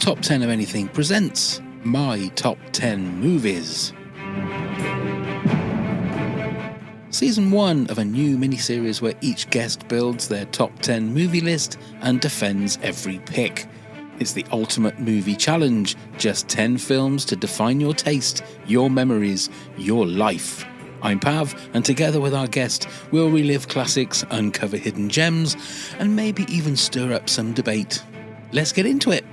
Top 10 of Anything presents My Top 10 Movies. Season 1 of a new miniseries where each guest builds their top 10 movie list and defends every pick. It's the ultimate movie challenge, just 10 films to define your taste, your memories, your life. I'm Pav, and together with our guest, we'll relive classics, uncover hidden gems, and maybe even stir up some debate. Let's get into it.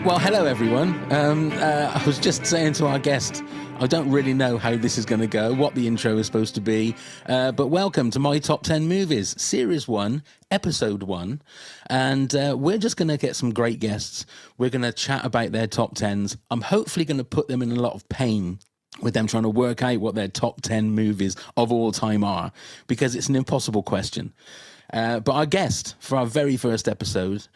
Well, hello everyone. I was just saying to our guest, I don't really know how this is going to go, what the intro is supposed to be, but welcome to My Top 10 Movies, Series 1, Episode 1, and we're just going to get some great guests. We're going to chat about their top 10s. I'm hopefully going to put them in a lot of pain with them trying to work out what their top 10 movies of all time are, because it's an impossible question. But our guest for our very first episode,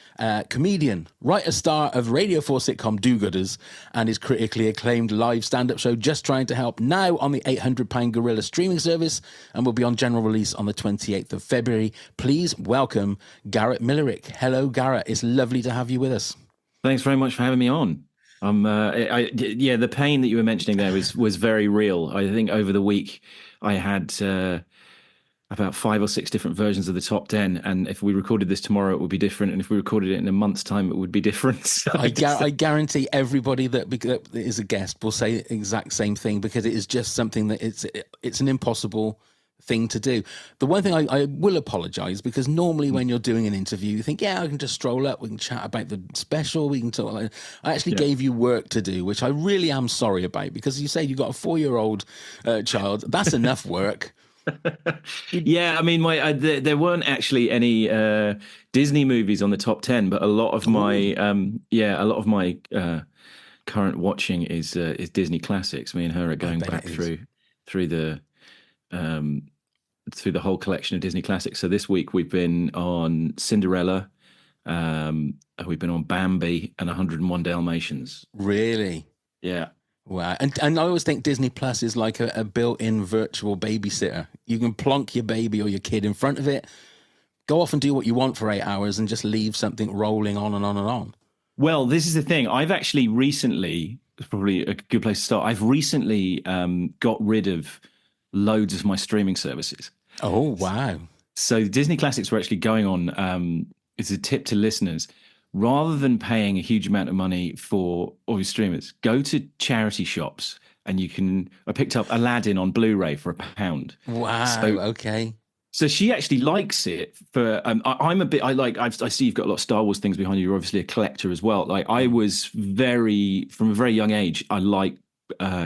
comedian, writer-star of Radio 4 sitcom Do-Gooders and his critically acclaimed live stand-up show Just Trying to Help, now on the £800 Gorilla streaming service and will be on general release on the 28th of February. Please welcome Garrett Millerick. Hello, Garrett. It's lovely to have you with us. Thanks very much for having me on. The pain that you were mentioning there was very real. I think over the week I had about 5 or 6 different versions of the top 10, and if we recorded this tomorrow it would be different, and if we recorded it in a month's time it would be different. So I guarantee everybody that is a guest will say the exact same thing, because it is just something that it's an impossible thing to do. The one thing I will apologise, because normally when you're doing an interview you think, yeah, I can just stroll up, we can chat about the special, we can talk. I actually gave you work to do, which I really am sorry about, because you say you've got a 4-year-old child. That's enough work. Yeah, I mean, there weren't actually any Disney movies on the top 10, but a lot of my current watching is Disney classics. Me and her are going back through the whole collection of Disney classics. So this week we've been on Cinderella, we've been on Bambi, and 101 Dalmatians. Really? Yeah. Wow. And I always think Disney Plus is like a built-in virtual babysitter. You can plonk your baby or your kid in front of it, go off and do what you want for 8 hours, and just leave something rolling on and on and on. Well, this is the thing. I've actually recently, it's probably a good place to start, I've recently got rid of loads of my streaming services. Oh, wow. So Disney Classics were actually going on, it's a tip to listeners, rather than paying a huge amount of money for all your streamers, go to charity shops and I picked up Aladdin on Blu-ray for £1. Wow. Okay. So she actually likes it for, I see you've got a lot of Star Wars things behind you. You're obviously a collector as well. Like I was from a very young age, I like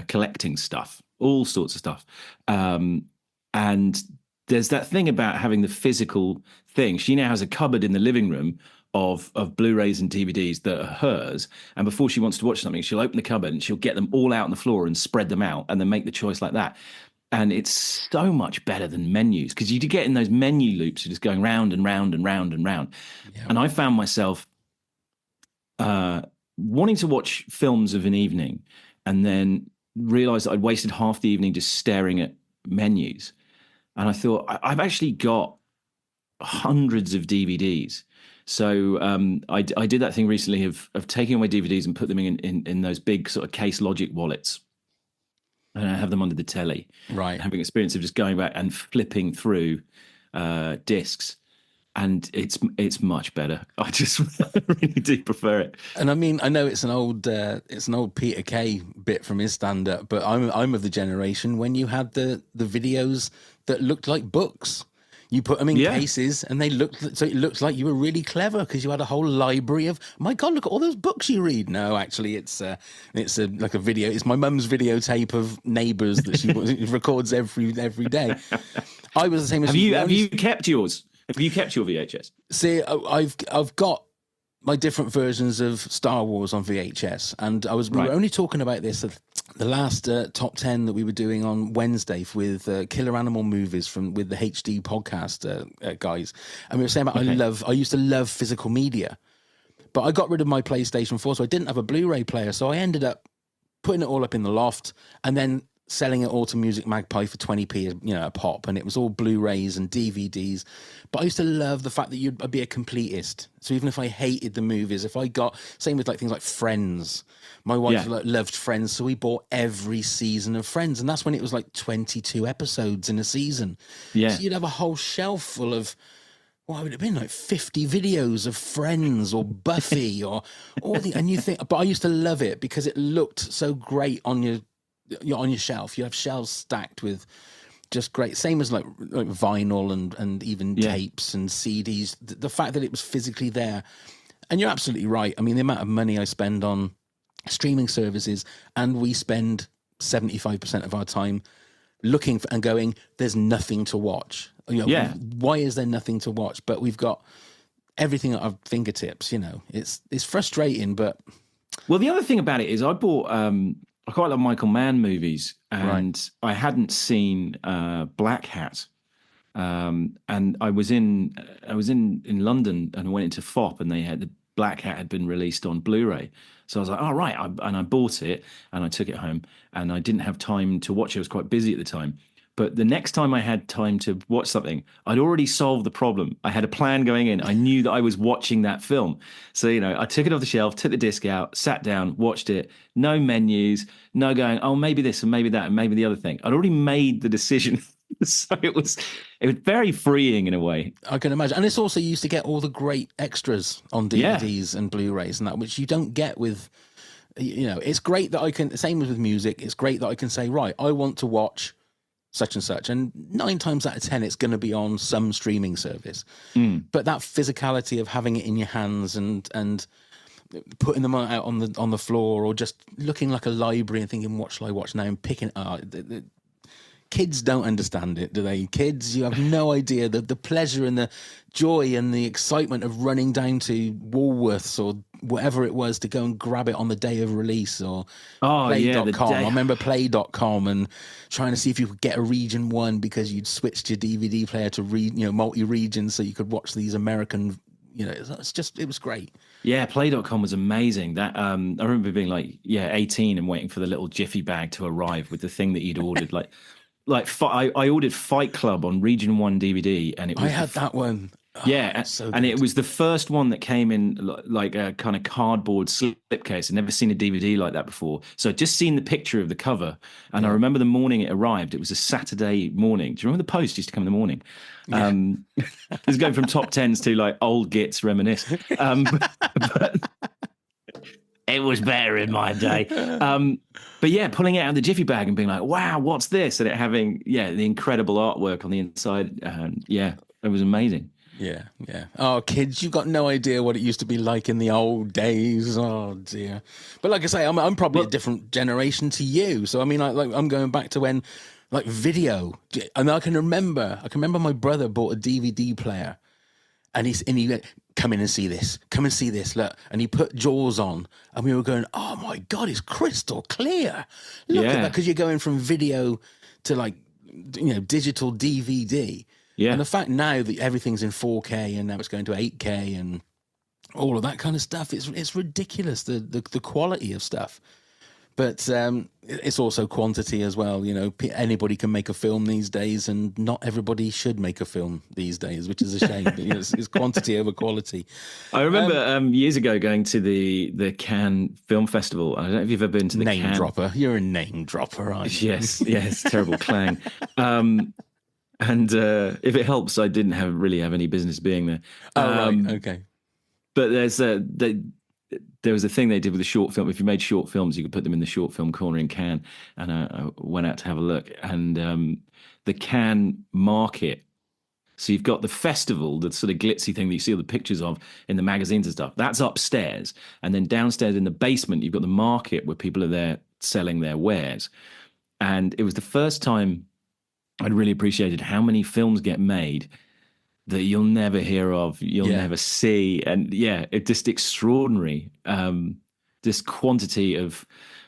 collecting stuff, all sorts of stuff. And there's that thing about having the physical thing. She now has a cupboard in the living room of Blu-rays and DVDs that are hers, and before she wants to watch something, she'll open the cupboard and she'll get them all out on the floor and spread them out and then make the choice like that. And it's so much better than menus, because you do get in those menu loops, you're just going round and round and round and round. Yeah. And I found myself wanting to watch films of an evening and then realised that I'd wasted half the evening just staring at menus. And I thought, I've actually got hundreds of DVDs. So I did that thing recently of taking away DVDs and put them in those big sort of Case Logic wallets, and I have them under the telly. Right. Having experience of just going back and flipping through discs, and it's much better. I just really do prefer it. And I mean, I know it's an old Peter Kay bit from his stand-up, but I'm of the generation when you had the videos that looked like books. You put them in cases, and it looks like you were really clever, because you had a whole library of, my God, look at all those books you read. No, actually, it's like a video. It's my mum's videotape of Neighbours that she records every day. I was the same as Have you kept yours? Have you kept your VHS? See, I've got my different versions of Star Wars on VHS, and we were only talking about this at the last top 10 that we were doing on Wednesday with killer animal movies with the HD podcast guys, and we were saying about I used to love physical media, but I got rid of my PlayStation 4, so I didn't have a Blu-ray player, so I ended up putting it all up in the loft and then selling it all to Music Magpie for 20p, a pop, and it was all Blu-rays and DVDs. But I used to love the fact that I'd be a completist. So even if I hated the movies, if I got, same with like things like Friends. My wife loved Friends, so we bought every season of Friends, and that's when it was like 22 episodes in a season. Yeah. So you'd have a whole shelf full of, what would it have been, like 50 videos of Friends or Buffy or all the, and you think, but I used to love it because it looked so great on your shelf. You have shelves stacked with just great, same as like vinyl and even tapes and CDs. The fact that it was physically there, and you're absolutely right. I mean, the amount of money I spend on streaming services, and we spend 75% of our time looking for and going, there's nothing to watch. Why is there nothing to watch? But we've got everything at our fingertips. It's frustrating, but well, the other thing about it is I bought I quite love Michael Mann movies, and I hadn't seen Black Hat. And I was in London, and I went into FOP, and they had the Black Hat had been released on Blu-ray. So I was like, all right. And I bought it, and I took it home, and I didn't have time to watch it. I was quite busy at the time. But the next time I had time to watch something, I'd already solved the problem. I had a plan going in. I knew that I was watching that film. So, I took it off the shelf, took the disc out, sat down, watched it. No menus, no going, oh, maybe this and maybe that and maybe the other thing. I'd already made the decision. So it was very freeing in a way. I can imagine. And this also used to get all the great extras on DVDs and Blu-rays and that, which you don't get with, it's great that I can, same as with music, it's great that I can say, right, I want to watch such and such. And 9 times out of 10, it's going to be on some streaming service. But that physicality of having it in your hands and putting them out on the floor, or just looking like a library and thinking, what shall I watch now? And picking it up. Kids don't understand it, do they? Kids, you have no idea the pleasure and the joy and the excitement of running down to Woolworths or whatever it was to go and grab it on the day of release, or play.com. I remember play.com and trying to see if you could get a region 1 because you'd switched your DVD player to multi-region so you could watch these American, it was great. Yeah, play.com was amazing. That I remember being like 18 and waiting for the little jiffy bag to arrive with the thing that you'd ordered. I ordered Fight Club on Region 1 DVD, and I had that one. And it was the first one that came in like a kind of cardboard slipcase. I'd never seen a DVD like that before. So I'd just seen the picture of the cover, and I remember the morning it arrived. It was a Saturday morning. Do you remember the post used to come in the morning? It was going from top tens to like old gits reminisce. But it was better in my day. But pulling it out of the jiffy bag and being like, wow, what's this? And it having, the incredible artwork on the inside. It was amazing. Yeah. Oh, kids, you've got no idea what it used to be like in the old days. Oh, dear. But like I say, I'm probably a different generation to you. So, I mean, I'm going back to when, like, video. And I can remember my brother bought a DVD player. And he went, come in and see this. Come and see this. Look. And he put Jaws on. And we were going, oh, my God, it's crystal clear. Look at that. Because you're going from video to, like, digital DVD. Yeah. And the fact now that everything's in 4K and now it's going to 8K and all of that kind of stuff, it's ridiculous, the quality of stuff. But it's also quantity as well. Anybody can make a film these days, and not everybody should make a film these days, which is a shame. But, it's quantity over quality. I remember years ago going to the Cannes Film Festival. I don't know if you've ever been to the name Cannes. dropper. You're a name dropper, aren't you? Yes, terrible clang. And if it helps, I didn't really have any business being there. Right, okay. But there was a thing they did with the short film. If you made short films, you could put them in the short film corner in Cannes. And I went out to have a look. And the Cannes market. So you've got the festival, the sort of glitzy thing that you see all the pictures of in the magazines and stuff. That's upstairs. And then downstairs in the basement, you've got the market where people are there selling their wares. And it was the first time I'd really appreciated how many films get made that you'll never hear of, you'll never see. And it's just extraordinary. This quantity of,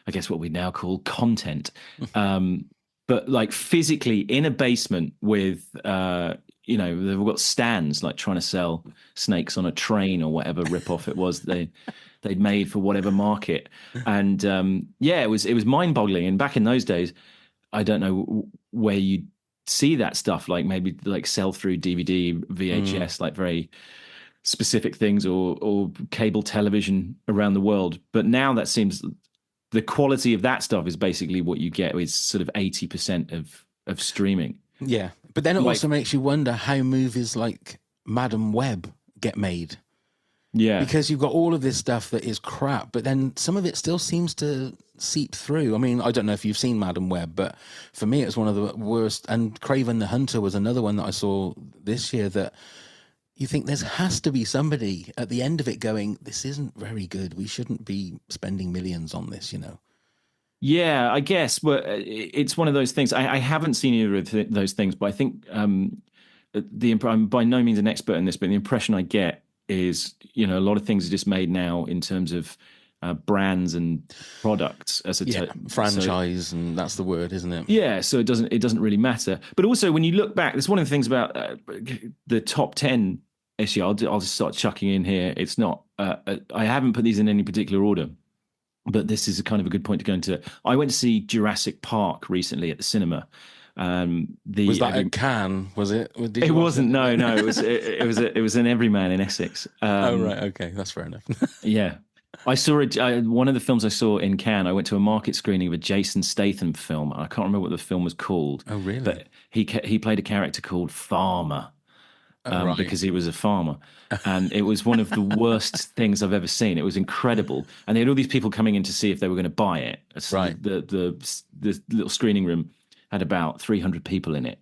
I guess what we now call content. But like physically in a basement with, they've got stands like trying to sell snakes on a train or whatever ripoff it was they'd made for whatever market. And it was mind boggling. And back in those days, I don't know where you see that stuff, like maybe like sell through DVD, VHS, like very specific things, or cable television around the world. But now that seems the quality of that stuff is basically what you get is sort of 80% of streaming. Yeah, but then it also makes you wonder how movies like Madam Web get made. Yeah, because you've got all of this stuff that is crap, but then some of it still seems to seep through. I mean, I don't know if you've seen Madam Web, but for me, it's one of the worst. And Craven the Hunter was another one that I saw this year that you think there has to be somebody at the end of it going, this isn't very good. We shouldn't be spending millions on this, you know? Yeah, I guess. But it's one of those things. I haven't seen either of those things, but I think I'm by no means an expert in this, but the impression I get is, a lot of things are just made now in terms of brands and products as a franchise, and that's the word, isn't it? Yeah, so it doesn't really matter. But also, when you look back, that's one of the things about the top 10 issue. I'll just start chucking in here. It's not. I haven't put these in any particular order, but this is kind of a good point to go into. I went to see Jurassic Park recently at the cinema. Was that at Cannes? Was it? It wasn't. No. It was an Everyman in Essex. Oh right, okay, that's fair enough. Yeah, I saw one of the films I saw in Cannes. I went to a market screening of a Jason Statham film. I can't remember what the film was called. Oh really? But he played a character called Farmer. Right. Because he was a farmer, and it was one of the worst things I've ever seen. It was incredible, and they had all these people coming in to see if they were going to buy it. So right. The little screening room had about 300 people in it,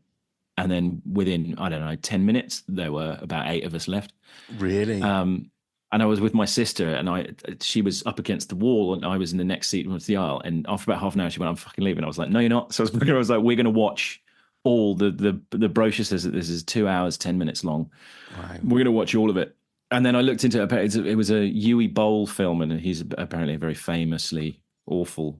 and then within 10 minutes there were about 8 of us left. Really? And I was with my sister, and she was up against the wall, and I was in the next seat towards the aisle. And after about half an hour, she went, "I'm fucking leaving." I was like, "No, you're not." So I was like, "We're going to watch." All the brochure says that this is 2 hours 10 minutes long. Wow. We're going to watch all of it. And then I looked into it. It was a Yui Bowl film, and he's apparently a very famously awful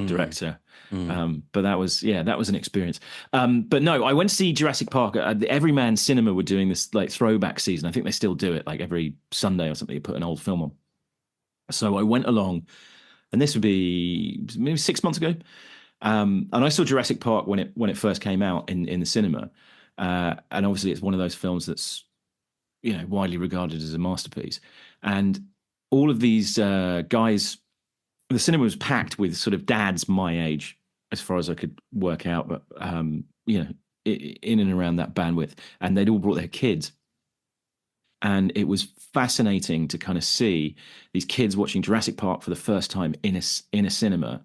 director. But that was an experience. But no, I went to see Jurassic Park. The Everyman Cinema were doing this like throwback season. I think they still do it, like every Sunday or something. They put an old film on. So I went along, and this would be maybe 6 months ago. And I saw Jurassic Park when it first came out in the cinema, and obviously it's one of those films that's widely regarded as a masterpiece. And all of these guys, the cinema was packed with sort of dads my age, as far as I could work out, but in and around that bandwidth, and they'd all brought their kids. And it was fascinating to kind of see these kids watching Jurassic Park for the first time in a cinema,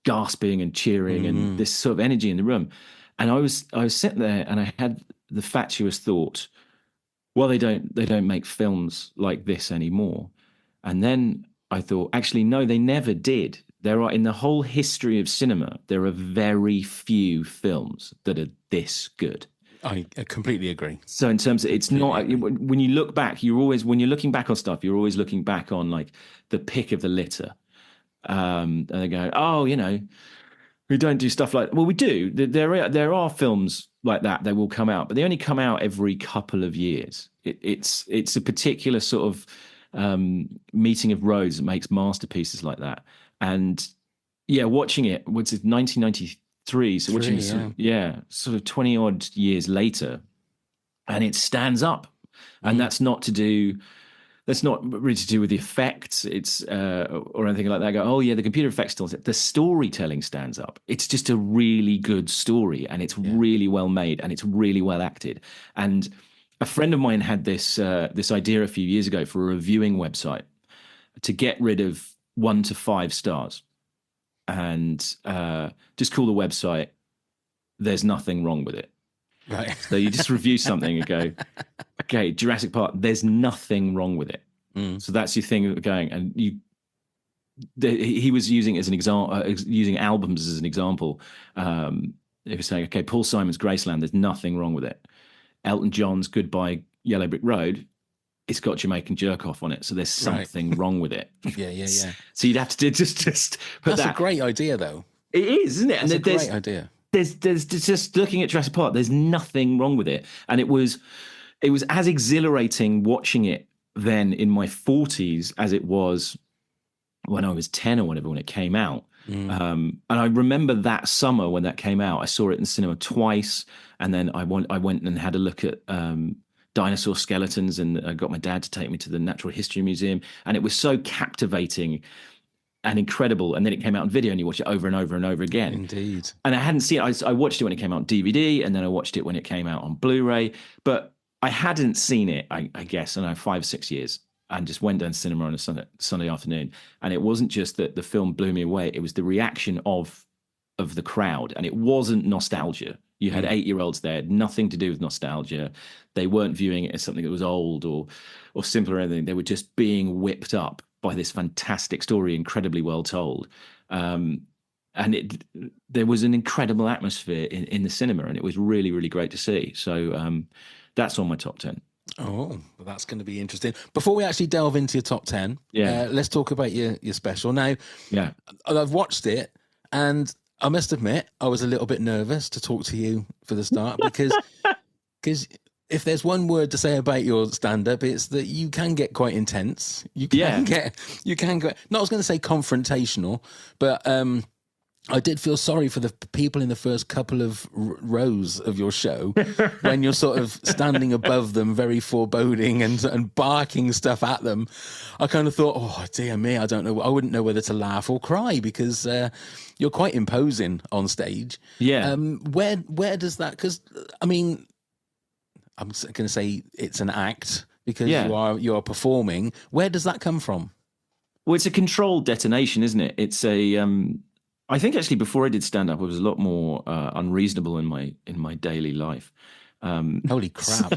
gasping and cheering and this sort of energy in the room. And I was sitting there, and I had the fatuous thought, well, they don't make films like this anymore. And then I thought, actually, no, they never did. There are, in the whole history of cinema, there are very few films that are this good. I completely agree. So in terms of, it's not, when you look back, when you're looking back on stuff, you're always looking back on like the pick of the litter. And they go, oh, we don't do stuff like, well, we do. There are films like that will come out, but they only come out every couple of years. It's a particular sort of meeting of roads that makes masterpieces like that. And yeah, watching it, what's it, 1993? So watching it, sort of 20 odd years later, and it stands up. And that's not really to do with the effects, it's or anything like that. I go, oh yeah, the computer effects still. The storytelling stands up. It's just a really good story, and it's really well made, and it's really well acted. And a friend of mine had this idea a few years ago for a reviewing website to get rid of 1 to 5 stars, and just call the website "There's nothing wrong with it." Right. So you just review something and go, okay, Jurassic Park, there's nothing wrong with it. So that's your thing going. And he was using as an example, using albums as an example. He was saying, okay, Paul Simon's Graceland, there's nothing wrong with it. Elton John's Goodbye Yellow Brick Road, it's got Jamaican jerk off on it. So there's something wrong with it. Yeah. So you'd have to just put That's a great idea, though. It is, isn't it? That's a great idea. There's just looking at Jurassic Park, there's nothing wrong with it. And it was as exhilarating watching it then in my 40s as it was when I was 10 or whatever, when it came out. And I remember that summer when that came out, I saw it in the cinema twice, and then I went and had a look at dinosaur skeletons, and I got my dad to take me to the Natural History Museum, and it was so captivating and incredible. And then it came out on video, and you watch it over and over and over again. Indeed. And I hadn't seen it. I watched it when it came out on DVD, and then I watched it when it came out on Blu-ray. But I hadn't seen it, I guess, I don't know, 5 or 6 years, and just went down to cinema on a Sunday afternoon. And it wasn't just that the film blew me away; it was the reaction of the crowd, and it wasn't nostalgia. You had 8-year-olds there, nothing to do with nostalgia. They weren't viewing it as something that was old or simple or anything. They were just being whipped up by this fantastic story, incredibly well told. And there was an incredible atmosphere in the cinema, and it was really, really great to see. So that's on my top 10. Oh, well, that's going to be interesting. Before we actually delve into your top 10, let's talk about your special. Now, I've watched it, and I must admit, I was a little bit nervous to talk to you for the start because if there's one word to say about your stand-up, it's that you can get quite intense. You can get, not I was going to say confrontational, but I did feel sorry for the people in the first couple of rows of your show when you're sort of standing above them, very foreboding and barking stuff at them. I kind of thought, oh, dear me, I don't know. I wouldn't know whether to laugh or cry because you're quite imposing on stage. Yeah. Where does that, because, I mean, I'm going to say it's an act because you are performing. Where does that come from? Well, it's a controlled detonation, isn't it? It's a... I think actually before I did stand up, I was a lot more unreasonable in my daily life. Holy crap!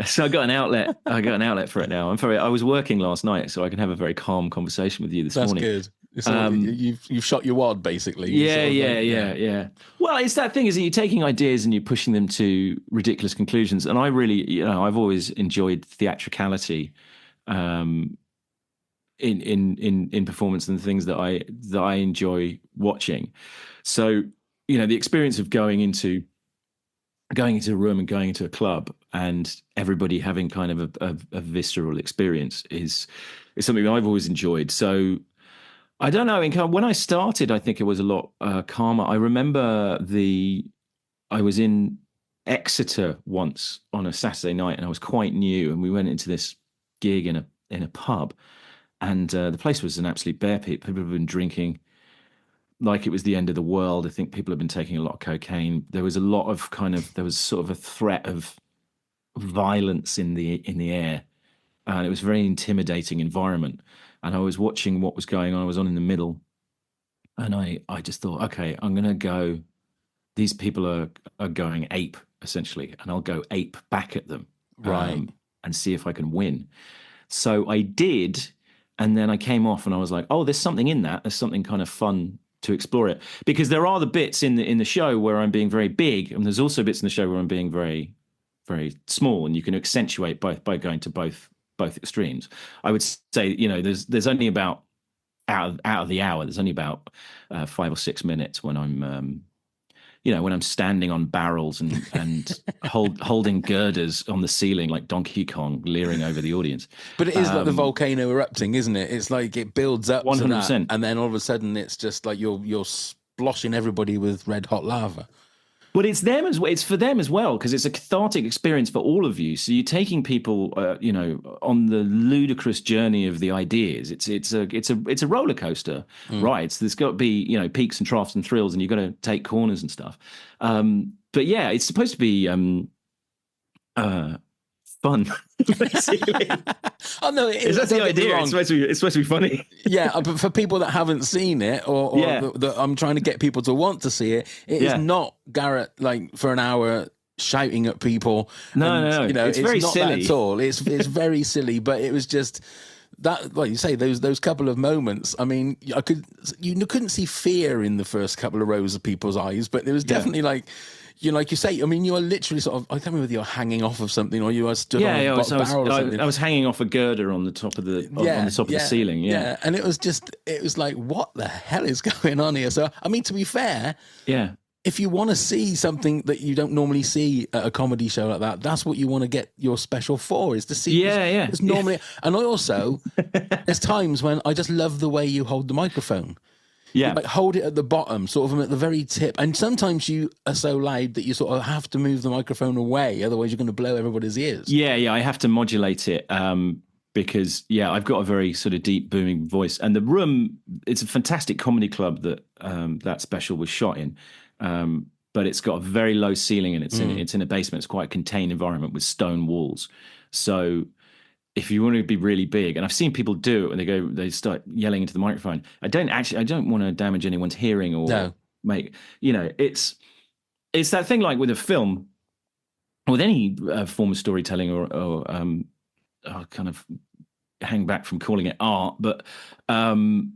So I got an outlet. For it now. I was working last night, so I can have a very calm conversation with you this morning. That's good. So you've shot your wad basically. Yeah. Well, it's that thing is that you're taking ideas and you're pushing them to ridiculous conclusions. And I really, I've always enjoyed theatricality. In performance and the things that I enjoy watching. So, the experience of going into a room and going into a club and everybody having kind of a visceral experience is something that I've always enjoyed. So I don't know, when I started, I think it was a lot calmer. I remember I was in Exeter once on a Saturday night, and I was quite new, and we went into this gig in a pub. And the place was an absolute bear pit. People have been drinking like it was the end of the world. I think people have been taking a lot of cocaine. There was a lot of there was sort of a threat of violence in the air. And it was a very intimidating environment. And I was watching what was going on. I was on in the middle. And I just thought, okay, I'm going to go. These people are going ape, essentially. And I'll go ape back at them. Right. And see if I can win. So I did. And then I came off and I was like, oh, there's something in that. There's something kind of fun to explore it. Because there are the bits in the show where I'm being very big, and there's also bits in the show where I'm being very, very small, and you can accentuate both by going to both extremes. I would say, there's only about out of the hour, there's only about 5 or 6 minutes when I'm when I'm standing on barrels and holding girders on the ceiling like Donkey Kong, leering over the audience. But it is like the volcano erupting, isn't it? It's like it builds up 100%. To that, and then all of a sudden it's just like you're sploshing everybody with red hot lava. But it's them as well. It's for them as well, because it's a cathartic experience for all of you. So you're taking people, on the ludicrous journey of the ideas. It's a roller coaster, right? So there's got to be peaks and troughs and thrills, and you've got to take corners and stuff. But yeah, it's supposed to be fun, basically. Oh no, that's the idea. It's supposed to be funny. Yeah, but for people that haven't seen it, or I'm trying to get people to want to see it. It is not Garrett like for an hour shouting at people. No, it's very not silly that at all. It's very silly, but it was just that, like you say, those couple of moments. I mean, you couldn't see fear in the first couple of rows of people's eyes, but there was definitely like you say, I mean, you are literally sort of, I can't remember whether you're hanging off of something or you are stood on a barrel or something. I was hanging off a girder on the top of the of the ceiling. Yeah. And it was like, what the hell is going on here? So, I mean, to be fair, if you want to see something that you don't normally see at a comedy show like that, that's what you want to get your special for, is to see. Yeah. It's normally, and I also, there's times when I just love the way you hold the microphone. You Yeah. like hold it at the bottom, sort of at the very tip. And sometimes you are so loud that you sort of have to move the microphone away. Otherwise, you're going to blow everybody's ears. Yeah. I have to modulate it because, I've got a very sort of deep, booming voice. And The Room, it's a fantastic comedy club that that special was shot in. But it's got a very low ceiling and it's in a basement. It's quite a contained environment with stone walls. So if you want to be really big, and I've seen people do it when they start yelling into the microphone. I don't want to damage anyone's hearing or make, it's that thing like with a film, with any form of storytelling or kind of hang back from calling it art, but you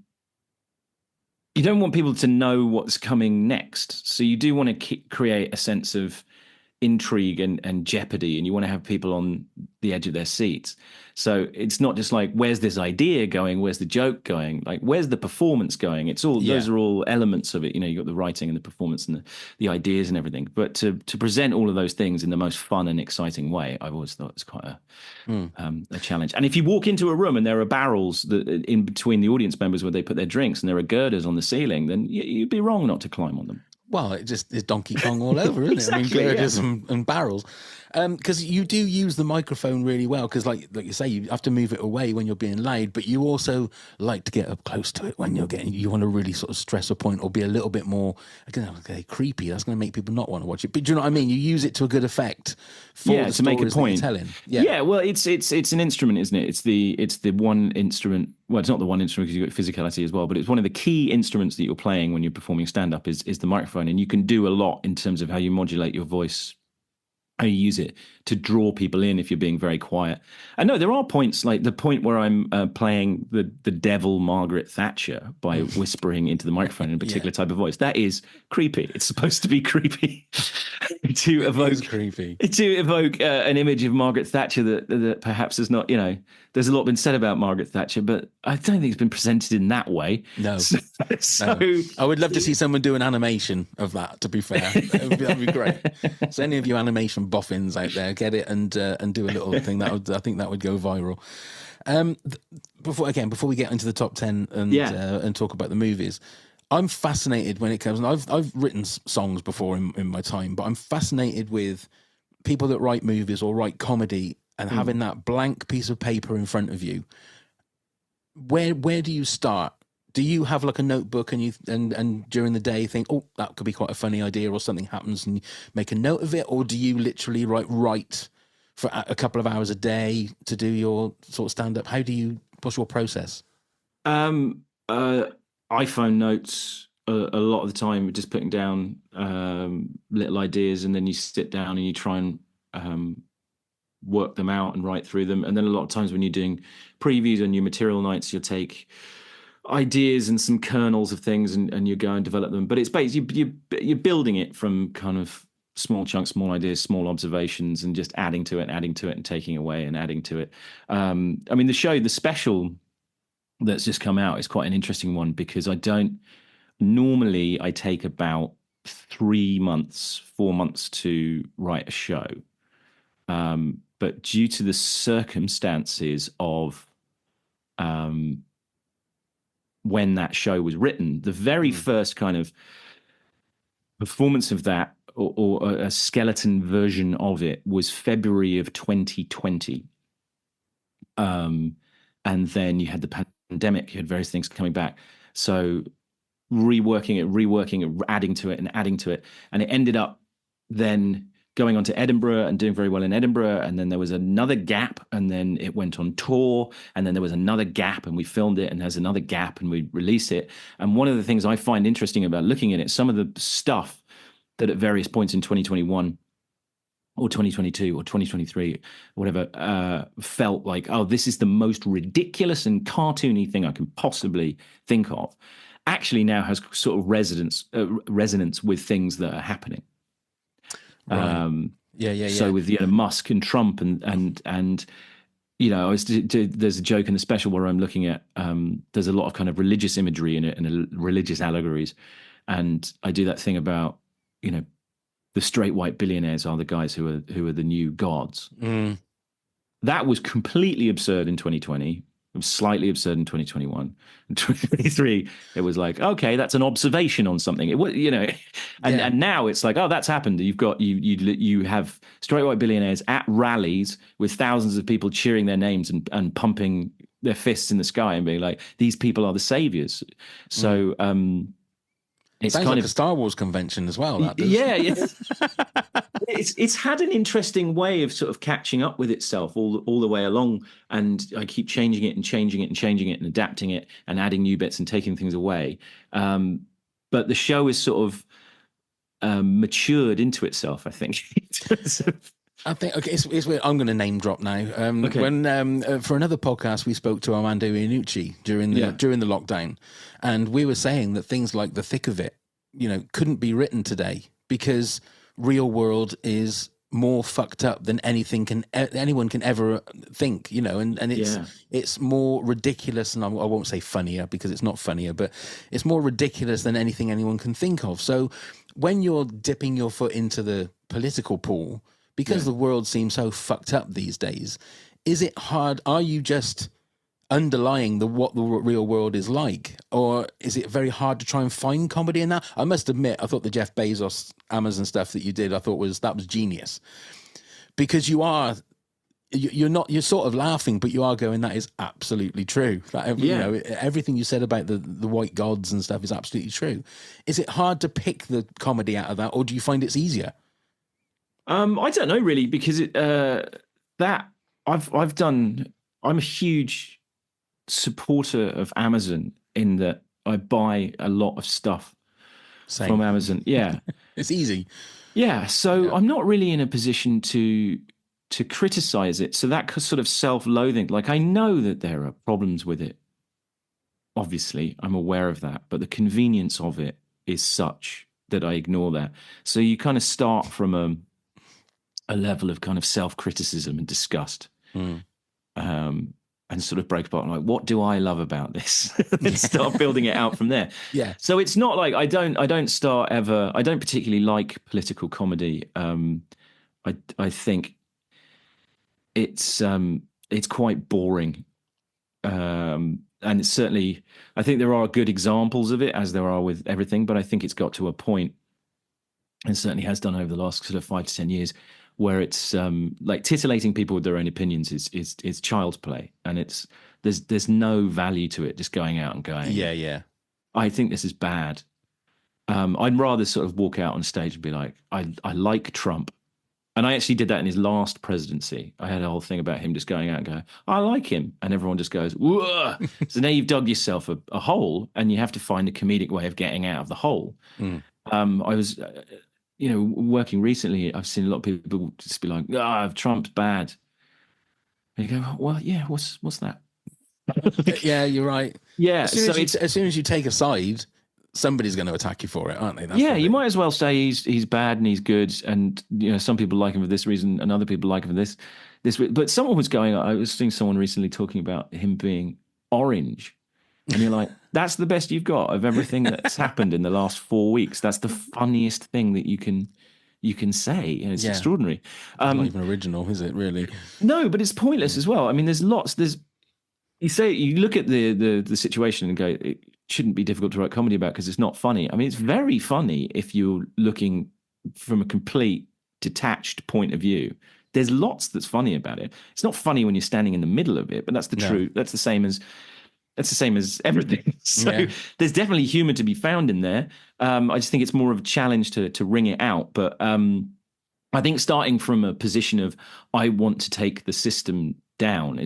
don't want people to know what's coming next. So you do want to create a sense of intrigue and jeopardy, and you want to have people on the edge of their seats. So it's not just like, where's this idea going? Where's the joke going? Like, where's the performance going? It's all, those are all elements of it. You got the writing and the performance and the ideas and everything. But to present all of those things in the most fun and exciting way, I've always thought it's quite a challenge. And if you walk into a room and there are barrels that in between the audience members where they put their drinks and there are girders on the ceiling, then you'd be wrong not to climb on them. Well, it just is Donkey Kong all over, isn't it? Exactly, I mean, girders and barrels. Because you do use the microphone really well, because like you say, you have to move it away when you're being loud, but you also like to get up close to it when you want to really sort of stress a point or be a little bit more, creepy. That's going to make people not want to watch it. But do you know what I mean? You use it to a good effect for the to make a point. Telling. Yeah, well, it's an instrument, isn't it? It's the one instrument. Well, it's not the one instrument because you've got physicality as well, but it's one of the key instruments that you're playing when you're performing stand-up is the microphone, and you can do a lot in terms of how you modulate your voice, how you use it to draw people in if you're being very quiet. And no, there are points like the point where I'm playing the devil Margaret Thatcher by whispering into the microphone in a particular type of voice. That is creepy. It's supposed to be creepy to evoke an image of Margaret Thatcher that perhaps is not, there's a lot been said about Margaret Thatcher, but I don't think it's been presented in that way. No. So I would love to see someone do an animation of that, to be fair. That'd be great. So any of you animation boffins out there, get it and do a little thing. I think that would go viral. Before we get into the top 10 and talk about the movies, I'm fascinated when it comes, and I've written songs before in my time, but I'm fascinated with people that write movies or write comedy and having that blank piece of paper in front of you. Where do you start? Do you have like a notebook and during the day think, oh, that could be quite a funny idea, or something happens and you make a note of it? Or do you literally write for a couple of hours a day to do your sort of stand-up? What's your process? iPhone notes a lot of the time, just putting down little ideas, and then you sit down and you try and work them out and write through them. And then a lot of times when you're doing previews on your material nights, you'll take ideas and some kernels of things and you go and develop them. But it's basically you're building it from kind of small chunks, small ideas, small observations, and just adding to it and taking away and adding to it. I mean, the special that's just come out is quite an interesting one, because I take about 4 months to write a show. But due to the circumstances of when that show was written, the very first kind of performance of that, or a skeleton version of it, was February of 2020. And then you had the pandemic, you had various things coming back. So reworking it, adding to it. And it ended up then going on to Edinburgh and doing very well in Edinburgh. And then there was another gap, and then it went on tour, and then there was another gap, and we filmed it, and there's another gap, and we released it. And one of the things I find interesting about looking at it, some of the stuff that at various points in 2021 or 2022 or 2023, whatever, felt like, oh, this is the most ridiculous and cartoony thing I can possibly think of, actually now has sort of resonance with things that are happening. Right. So with Musk and Trump and there's a joke in the special where I'm looking at there's a lot of kind of religious imagery in it and religious allegories, and I do that thing about the straight white billionaires are the guys who are the new gods. That was completely absurd in 2020. It was slightly absurd in 2021. In 2023, it was like, okay, that's an observation on something. It was, and now it's like, oh, that's happened. You've got you have straight white billionaires at rallies with thousands of people cheering their names and pumping their fists in the sky and being like, these people are the saviors. So it sounds like a Star Wars convention as well. That does. Yeah. It's had an interesting way of sort of catching up with itself all the way along, and I keep changing it and changing it and changing it and adapting it and adding new bits and taking things away. But the show is sort of matured into itself, I think. I think it's weird. I'm going to name drop now. Okay. When for another podcast we spoke to Armando Iannucci during the lockdown, and we were saying that things like The Thick of It, couldn't be written today because real world is more fucked up than anyone can ever think, and it's more ridiculous, and I won't say funnier because it's not funnier, but it's more ridiculous than anything anyone can think of. So when you're dipping your foot into the political pool, because the world seems so fucked up these days, is it hard? Are you just underlying what the real world is like, or is it very hard to try and find comedy in that? I must admit, I thought the Jeff Bezos Amazon stuff that you did, I thought that was genius, because you're sort of laughing, but you are going, that is absolutely true. Everything you said about the white gods and stuff is absolutely true. Is it hard to pick the comedy out of that, or do you find it's easier? I don't know really, because I'm a huge supporter of Amazon in that I buy a lot of stuff from Amazon. Yeah. It's easy. Yeah. So I'm not really in a position to criticize it. So that sort of self-loathing, like I know that there are problems with it. Obviously, I'm aware of that, but the convenience of it is such that I ignore that. So you kind of start from a level of kind of self-criticism and disgust. And sort of break apart and like, what do I love about this? And start building it out from there. Yeah. So it's not like I don't particularly like political comedy. I think it's quite boring. And it's certainly, I think there are good examples of it, as there are with everything, but I think it's got to a point, and certainly has done over the last sort of 5 to 10 years, where it's like titillating people with their own opinions is child's play, and there's no value to it. Just going out and going, yeah. I think this is bad. I'd rather sort of walk out on stage and be like, I like Trump, and I actually did that in his last presidency. I had a whole thing about him just going out and going, I like him, and everyone just goes, whoa. So now you've dug yourself a hole, and you have to find a comedic way of getting out of the hole. I was. Working recently, I've seen a lot of people just be like, Trump's bad. And you go, well, yeah, what's that? Yeah, you're right. Yeah. As soon as you take a side, somebody's going to attack you for it, aren't they? You might as well say he's bad and he's good. And, some people like him for this reason and other people like him for this. But someone was I was seeing someone recently talking about him being orange. And you're like, that's the best you've got of everything that's happened in the last 4 weeks. That's the funniest thing that you can say. It's extraordinary. It's not even original, is it, really? No, but it's pointless as well. I mean, you look at the situation and go, it shouldn't be difficult to write comedy about because it's not funny. I mean, it's very funny if you're looking from a complete detached point of view. There's lots that's funny about it. It's not funny when you're standing in the middle of it, but that's the truth. That's the same as everything. So there's definitely humor to be found in there. I just think it's more of a challenge to wring it out. But I think starting from a position of I want to take the system down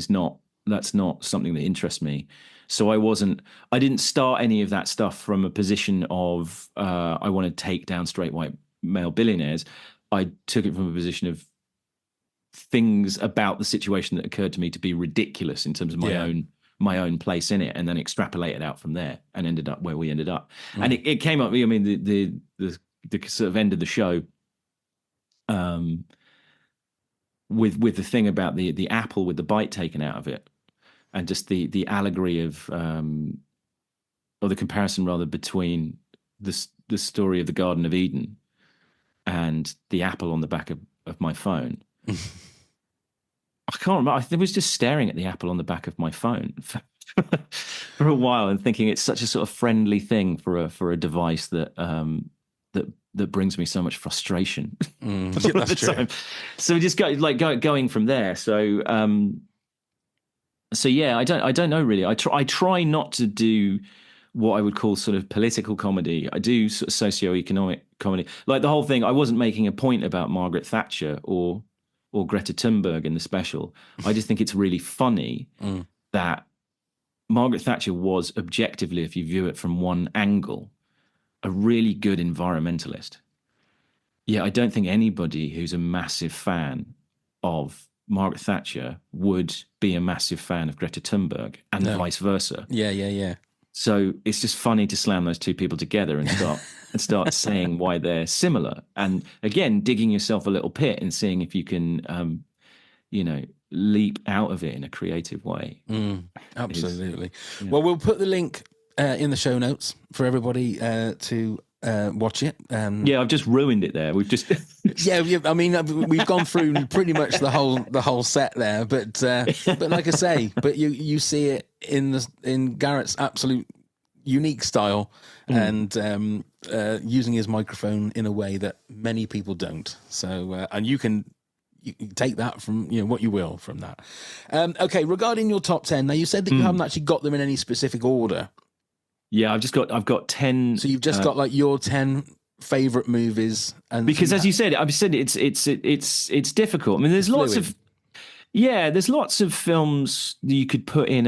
that's not something that interests me. So I didn't start any of that stuff from a position of I want to take down straight white male billionaires. I took it from a position of things about the situation that occurred to me to be ridiculous in terms of my own place in it, and then extrapolate it out from there and ended up where we ended up. And it came up, I mean, the sort of end of the show with the thing about the apple with the bite taken out of it, and just the allegory of or the comparison rather between the story of the Garden of Eden and the apple on the back of my phone. I can't remember. I was just staring at the apple on the back of my phone for a while and thinking it's such a sort of friendly thing for a device that that brings me so much frustration. That's true. Time. So we just going from there. So yeah, I don't know really. I try not to do what I would call sort of political comedy. I do sort of socio-economic comedy. Like the whole thing, I wasn't making a point about Margaret Thatcher or Greta Thunberg in the special. I just think it's really funny that Margaret Thatcher was objectively, if you view it from one angle, a really good environmentalist. Yeah, I don't think anybody who's a massive fan of Margaret Thatcher would be a massive fan of Greta Thunberg, and vice versa. Yeah. So it's just funny to slam those two people together and start saying why they're similar. And again, digging yourself a little pit and seeing if you can, leap out of it in a creative way. Absolutely. Well, we'll put the link in the show notes for everybody to watch it. I've just ruined it there. We've just I mean, we've gone through pretty much the whole set there, but like I say, but you see it in Garrett's absolute unique style and using his microphone in a way that many people don't. So and you can take that from what you will from that. Okay, regarding your top 10, now you said that you haven't actually got them in any specific order. Yeah, I've got 10. So you've just got like your 10 favorite movies, and because as you said, it's difficult. I mean, there's lots of films that you could put in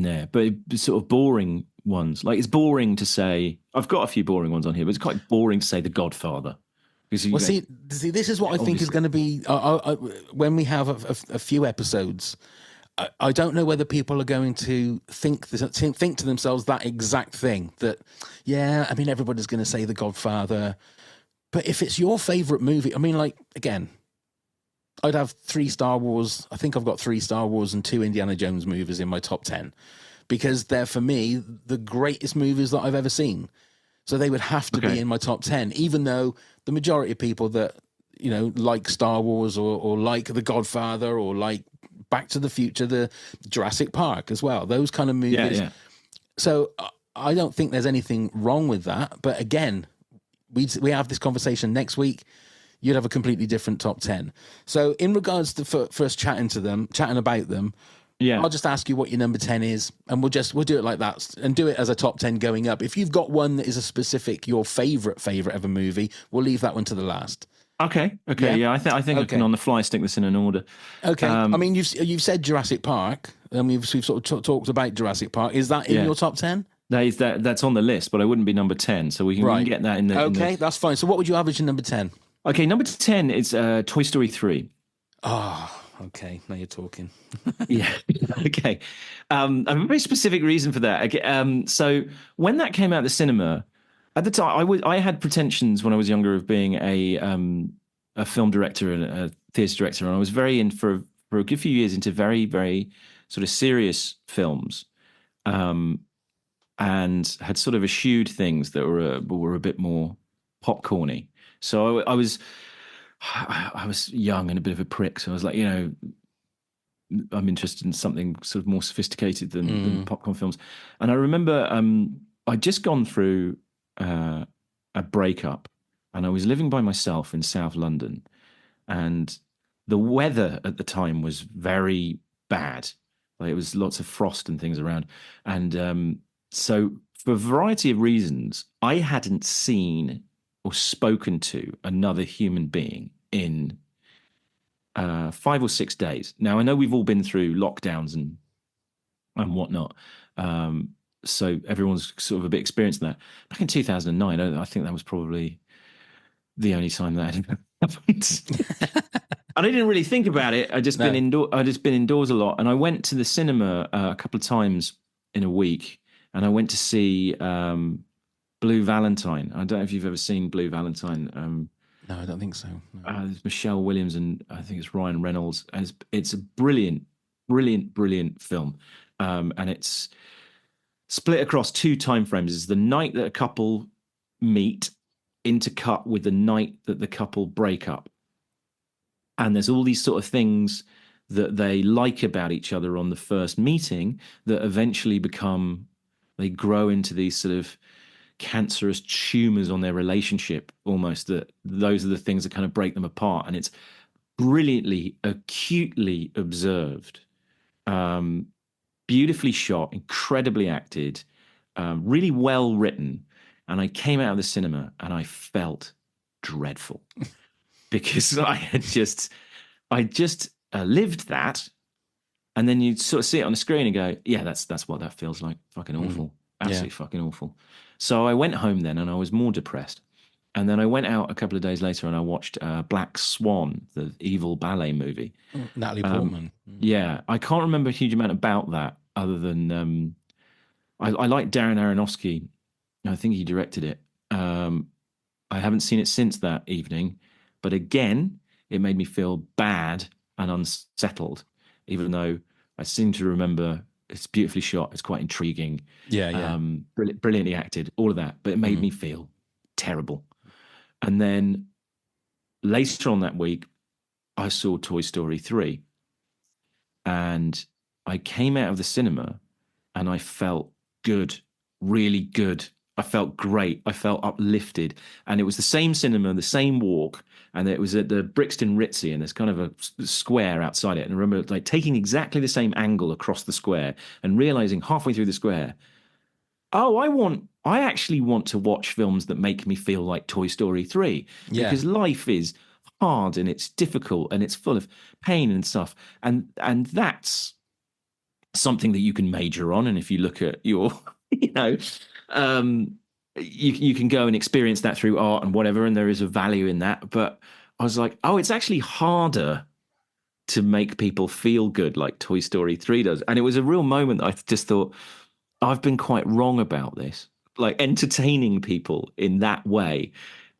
there, but sort of boring ones. Like it's boring to say. I've got a few boring ones on here, but it's quite boring to say The Godfather. See, this is what I think is going to be when we have a few episodes. I don't know whether people are going to think to themselves that exact thing. That, yeah, I mean, everybody's going to say The Godfather, but if it's your favorite movie, I mean, like again, I'd have 3 Star Wars. I think I've got 3 Star Wars and 2 Indiana Jones movies in my top 10 because they're for me the greatest movies that I've ever seen. So they would have to be in my top 10, even though the majority of people that like Star Wars or like The Godfather or like Back to the Future, the Jurassic Park as well, those kind of movies. Yeah. So I don't think there's anything wrong with that. But again, we have this conversation next week. You'd have a completely different top 10. So in regards to first chatting about them, I'll just ask you what your number 10 is, and we'll do it like that and do it as a top 10 going up. If you've got one that is a specific, your favorite ever movie, we'll leave that one to the last. Okay. Yeah. I think I can on the fly stick this in an order. Okay. I mean, you've said Jurassic Park, and we've sort of talked about Jurassic Park. Is that in your top 10? That's on the list, but I wouldn't be number 10. So we can get that in the. Okay, that's fine. So what would you have as your number 10? Okay, number 10 is Toy Story 3. Oh, okay. Now you're talking. Yeah. Okay. I have a very specific reason for that. Okay, so when that came out of the cinema. At the time, I had pretensions when I was younger of being a film director and a theatre director, and I was very in for a good few years into very, very sort of serious films, and had sort of eschewed things that were a bit more popcorny. So I was young and a bit of a prick, so I was like, I'm interested in something sort of more sophisticated than popcorn films. And I remember I'd just gone through a breakup, and I was living by myself in South London, and the weather at the time was very bad. Like it was lots of frost and things around, and so for a variety of reasons, I hadn't seen or spoken to another human being in 5 or 6 days. Now I know we've all been through lockdowns and whatnot. So everyone's sort of a bit experienced in that. Back in 2009, I think that was probably the only time that had happened. And I didn't really think about it. I'd just been indoors a lot. And I went to the cinema a couple of times in a week, and I went to see Blue Valentine. I don't know if you've ever seen Blue Valentine. No, I don't think so. No. There's Michelle Williams and I think it's Ryan Reynolds. And it's a brilliant film. And it's split across 2 time frames. It's the night that a couple meet, intercut with the night that the couple break up. And there's all these sort of things that they like about each other on the first meeting that eventually they grow into these sort of cancerous tumors on their relationship almost, that those are the things that kind of break them apart. And it's brilliantly, acutely observed, beautifully shot, incredibly acted, really well written. And I came out of the cinema and I felt dreadful because I just lived that. And then you sort of see it on the screen and go, yeah, that's what that feels like. Fucking awful. Absolutely fucking awful. So I went home then and I was more depressed. And then I went out a couple of days later and I watched Black Swan, the evil ballet movie. Natalie Portman. Yeah, I can't remember a huge amount about that other than I like Darren Aronofsky. I think he directed it. I haven't seen it since that evening, but again, it made me feel bad and unsettled, even though I seem to remember it's beautifully shot. It's quite intriguing. Yeah. Brilliantly acted, all of that, but it made me feel terrible. And then later on that week, I saw Toy Story 3. And I came out of the cinema and I felt good, really good. I felt great. I felt uplifted. And it was the same cinema, the same walk. And it was at the Brixton Ritzy, and there's kind of a square outside it. And I remember like taking exactly the same angle across the square and realizing halfway through the square, oh, I actually want to watch films that make me feel like Toy Story 3. Yeah. Because life is hard and it's difficult and it's full of pain and stuff. And that's something that you can major on. And if you look at your, you can go and experience that through art and whatever, and there is a value in that. But I was like, oh, it's actually harder to make people feel good like Toy Story 3 does. And it was a real moment that I just thought, I've been quite wrong about this. Like entertaining people in that way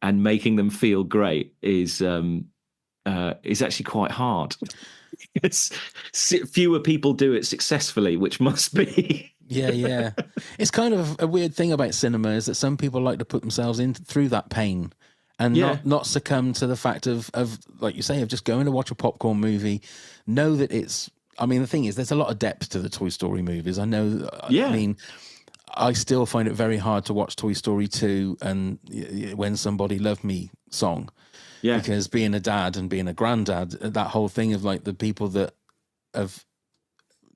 and making them feel great is actually quite hard. It's fewer people do it successfully, which must be. Yeah. It's kind of a weird thing about cinema is that some people like to put themselves in through that pain and not succumb to the fact of like you say, of just going to watch a popcorn movie. Know that I mean, the thing is, there's a lot of depth to the Toy Story movies. I know. Yeah. I mean, I still find it very hard to watch Toy Story 2 and When Somebody Loved Me song. Yeah. Because being a dad and being a granddad, that whole thing of like the people that have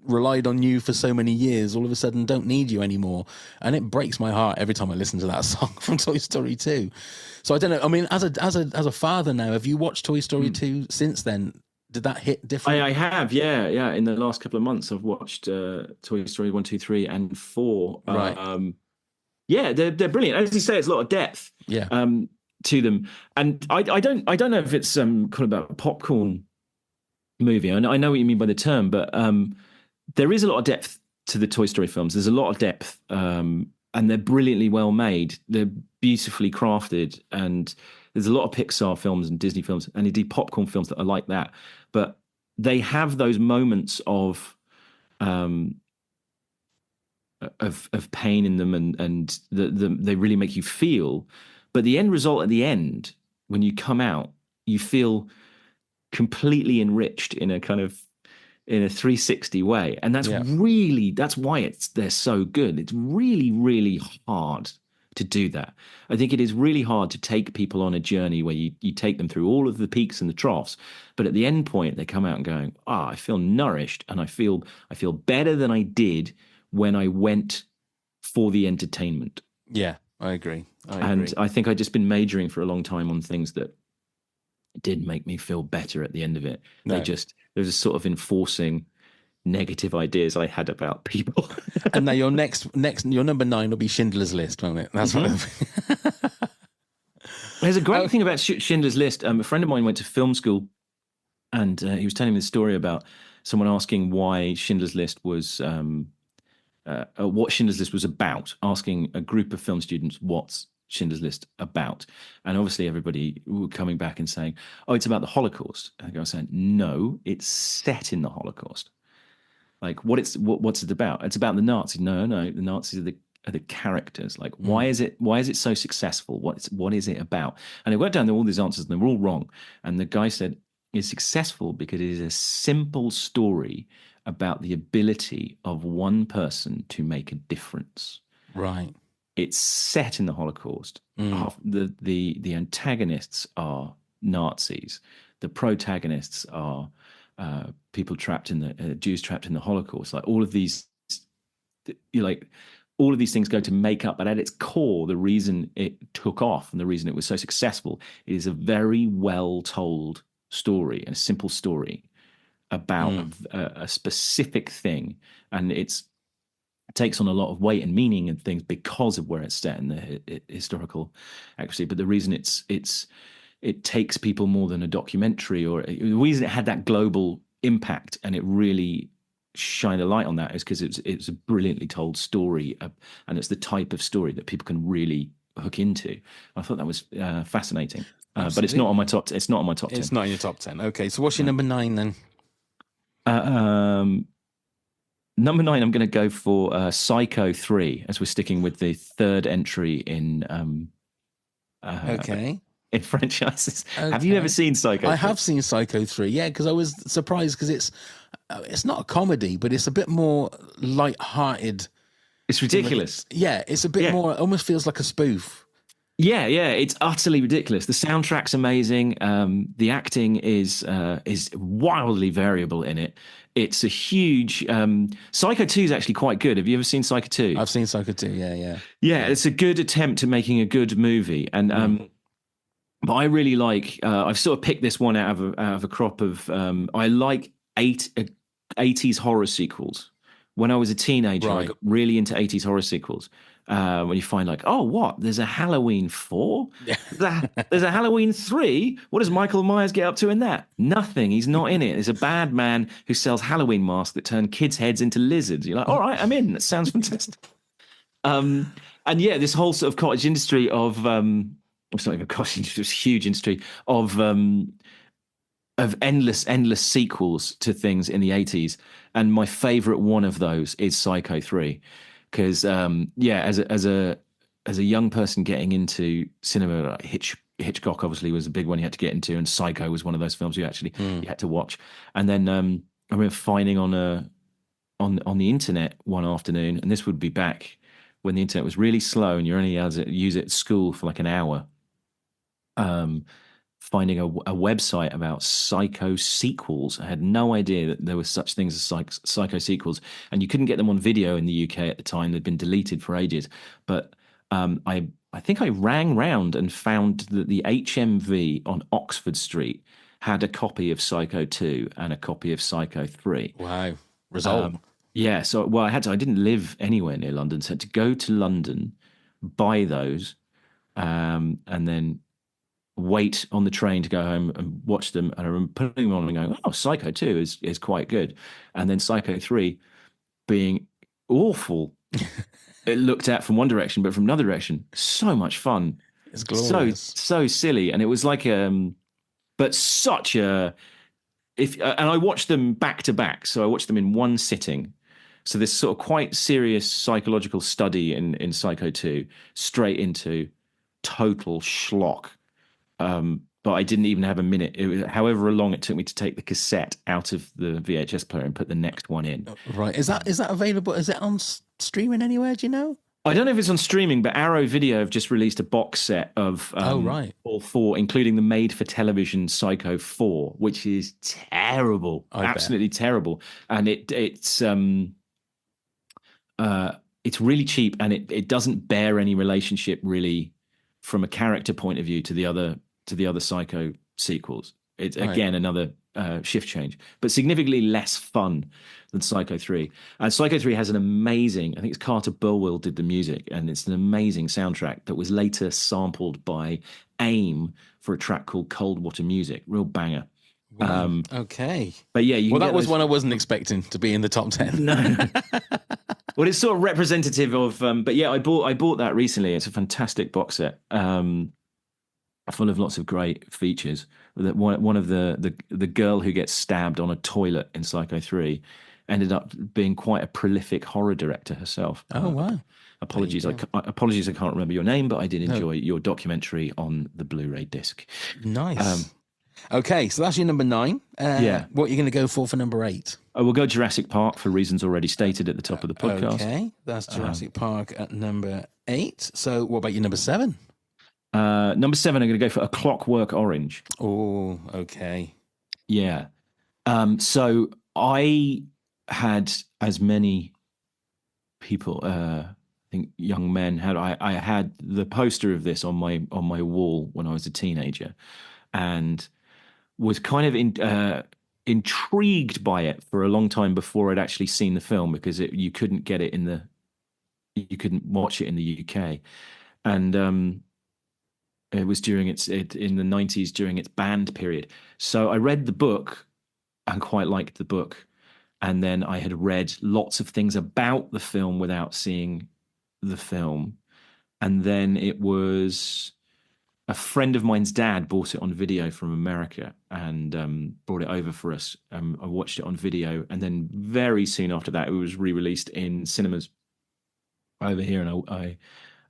relied on you for so many years all of a sudden don't need you anymore. And it breaks my heart every time I listen to that song from Toy Story 2. So I don't know. I mean, as a father now, have you watched Toy Story 2 since then? Did that hit different? I have, yeah. In the last couple of months, I've watched Toy Story 1, 2, 3, and 4. Right. Yeah, they're brilliant. As you say, it's a lot of depth. Yeah. To them, and I don't know if it's kind of about a popcorn movie. I know what you mean by the term, but there is a lot of depth to the Toy Story films. There's a lot of depth, and they're brilliantly well made. They're beautifully crafted, and there's a lot of Pixar films and Disney films, and indeed popcorn films that are like that. But they have those moments of pain in them, and they really make you feel. But the end result at the end, when you come out, you feel completely enriched in a 360 way. And that's why they're so good. It's really, really hard to do that. I think it is really hard to take people on a journey where you take them through all of the peaks and the troughs. But at the end point, they come out and going, I feel nourished and I feel better than I did when I went for the entertainment. Yeah, I agree. And I think I'd just been majoring for a long time on things that did make me feel better at the end of it. No. There was a sort of enforcing negative ideas I had about people. And now your next your number 9 will be Schindler's List, won't it? That's what There's a great thing about Schindler's List. A friend of mine went to film school, and he was telling me the story about someone asking why Schindler's List was what Schindler's List was about, asking a group of film students what's Schindler's List about. And obviously everybody were coming back and saying, oh, it's about the Holocaust. And I was saying, no, it's set in the Holocaust. Like what's it about? It's about the Nazis. No, the Nazis are the characters. Like, why is it so successful? What is it about? And I went down all these answers, and they were all wrong. And the guy said it's successful because it is a simple story about the ability of one person to make a difference. Right. It's set in the Holocaust. The antagonists are Nazis. The protagonists are people trapped in the Jews trapped in the Holocaust. Like all of these, all of these things go to make up. But at its core, the reason it took off and the reason it was so successful is a very well told story, and a simple story about a specific thing, and it takes on a lot of weight and meaning and things because of where it's set in the historical accuracy. But the reason it takes people more than a documentary, or the reason it had that global impact and it really shined a light on that, is because it's a brilliantly told story, and it's the type of story that people can really hook into. I thought that was fascinating, but it's not on my top. It's not on my top 10. It's not in your top 10. Okay, so what's your number 9 then? Number 9, I'm going to go for Psycho 3, as we're sticking with the third entry in in franchises. Okay. Have you ever seen Psycho 3? I have seen Psycho 3, yeah, because I was surprised because it's not a comedy, but it's a bit more light-hearted. It's ridiculous. Yeah, it's a bit more, it almost feels like a spoof. Yeah, it's utterly ridiculous. The soundtrack's amazing. The acting is wildly variable in it. It's a huge... Psycho 2 is actually quite good. Have you ever seen Psycho 2? I've seen Psycho 2, yeah. Yeah, it's a good attempt at making a good movie. And but I really like... I've sort of picked this one out of a crop of... I like 80s horror sequels. When I was a teenager, I got really into 80s horror sequels. When you find like, oh, what? There's a Halloween 4? There's a Halloween 3? What does Michael Myers get up to in that? Nothing. He's not in it. There's a bad man who sells Halloween masks that turn kids' heads into lizards. You're like, all right, I'm in. That sounds fantastic. And yeah, this whole sort of cottage industry of, it's not even a cottage industry, it's a huge industry of endless sequels to things in the 80s. And my favorite one of those is Psycho 3. Because as a young person getting into cinema, like Hitchcock obviously was a big one you had to get into, and Psycho was one of those films you had to watch. And then I remember finding on the internet one afternoon, and this would be back when the internet was really slow and you're only able to use it at school for like an hour. Finding a website about Psycho sequels. I had no idea that there were such things as Psycho sequels, and you couldn't get them on video in the UK at the time. They'd been deleted for ages. But I think I rang round and found that the HMV on Oxford Street had a copy of Psycho 2 and a copy of Psycho 3. Wow. Result. Yeah. So, well, I didn't live anywhere near London, so I had to go to London, buy those, and then wait on the train to go home and watch them. And I remember putting them on and going, oh, Psycho 2 is quite good. And then Psycho 3 being awful. It looked at from one direction, but from another direction, so much fun. It's glorious. So silly. And it was like, but such a, and I watched them back to back. So I watched them in one sitting. So this sort of quite serious psychological study in Psycho 2, straight into total schlock. But I didn't even have a minute. It was, however long it took me to take the cassette out of the VHS player and put the next one in. Right. Is that available? Is it on streaming anywhere? Do you know? I don't know if it's on streaming, but Arrow Video have just released a box set of all 4, including the made-for-television Psycho 4, which is terrible, absolutely terrible. And it's really cheap, and it doesn't bear any relationship really from a character point of view to the other Psycho sequels. It's again another shift change, but significantly less fun than Psycho 3. And Psycho 3 has an amazing, I think it's Carter Burwell did the music, and it's an amazing soundtrack that was later sampled by AIM for a track called Cold Water Music. Real banger. Okay. But yeah, that was one I wasn't expecting to be in the top 10. No. Well, it's sort of representative of, but yeah, I bought that recently. It's a fantastic box set. Full of lots of great features. One of the girl who gets stabbed on a toilet in Psycho 3 ended up being quite a prolific horror director herself. Oh, wow. Apologies, There you go. apologies, I can't remember your name, but I did No. enjoy your documentary on the Blu-ray disc. Nice. Okay, so that's your number 9. Yeah. What are you going to go for number 8? We'll go Jurassic Park for reasons already stated at the top of the podcast. Okay, that's Jurassic Park at number 8. So what about your number 7? Number 7, I'm going to go for A Clockwork Orange. Oh, okay. Yeah. So I had, as many people, I think young men had, I had the poster of this on my wall when I was a teenager, and was kind of intrigued by it for a long time before I'd actually seen the film, because you couldn't watch it in the UK, and it was during in the 90s, during its banned period. So I read the book and quite liked the book, and then I had read lots of things about the film without seeing the film, and then it was a friend of mine's dad bought it on video from America and brought it over for us. I watched it on video, and then very soon after that, it was re-released in cinemas over here, and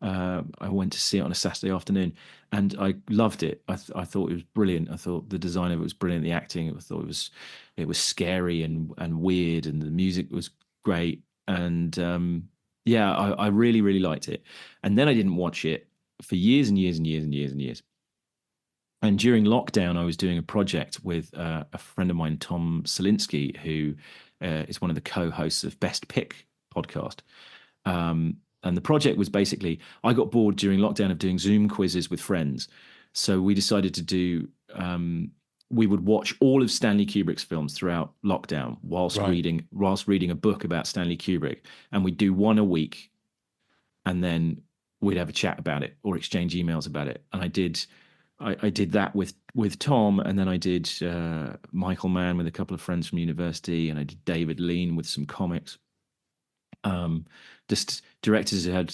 I went to see it on a Saturday afternoon, and I loved it. I thought it was brilliant. I thought the design of it was brilliant. The acting, I thought it was scary and weird, and the music was great. And I really, really liked it. And then I didn't watch it for years and years and years and years and years. And during lockdown, I was doing a project with a friend of mine, Tom Selinsky, who is one of the co-hosts of Best Pick podcast. And the project was basically, I got bored during lockdown of doing Zoom quizzes with friends. So we decided to do, we would watch all of Stanley Kubrick's films throughout lockdown whilst reading a book about Stanley Kubrick. And we'd do one a week, and then we'd have a chat about it or exchange emails about it. And I did that with Tom, and then I did Michael Mann with a couple of friends from university, and I did David Lean with some comics. Just directors who had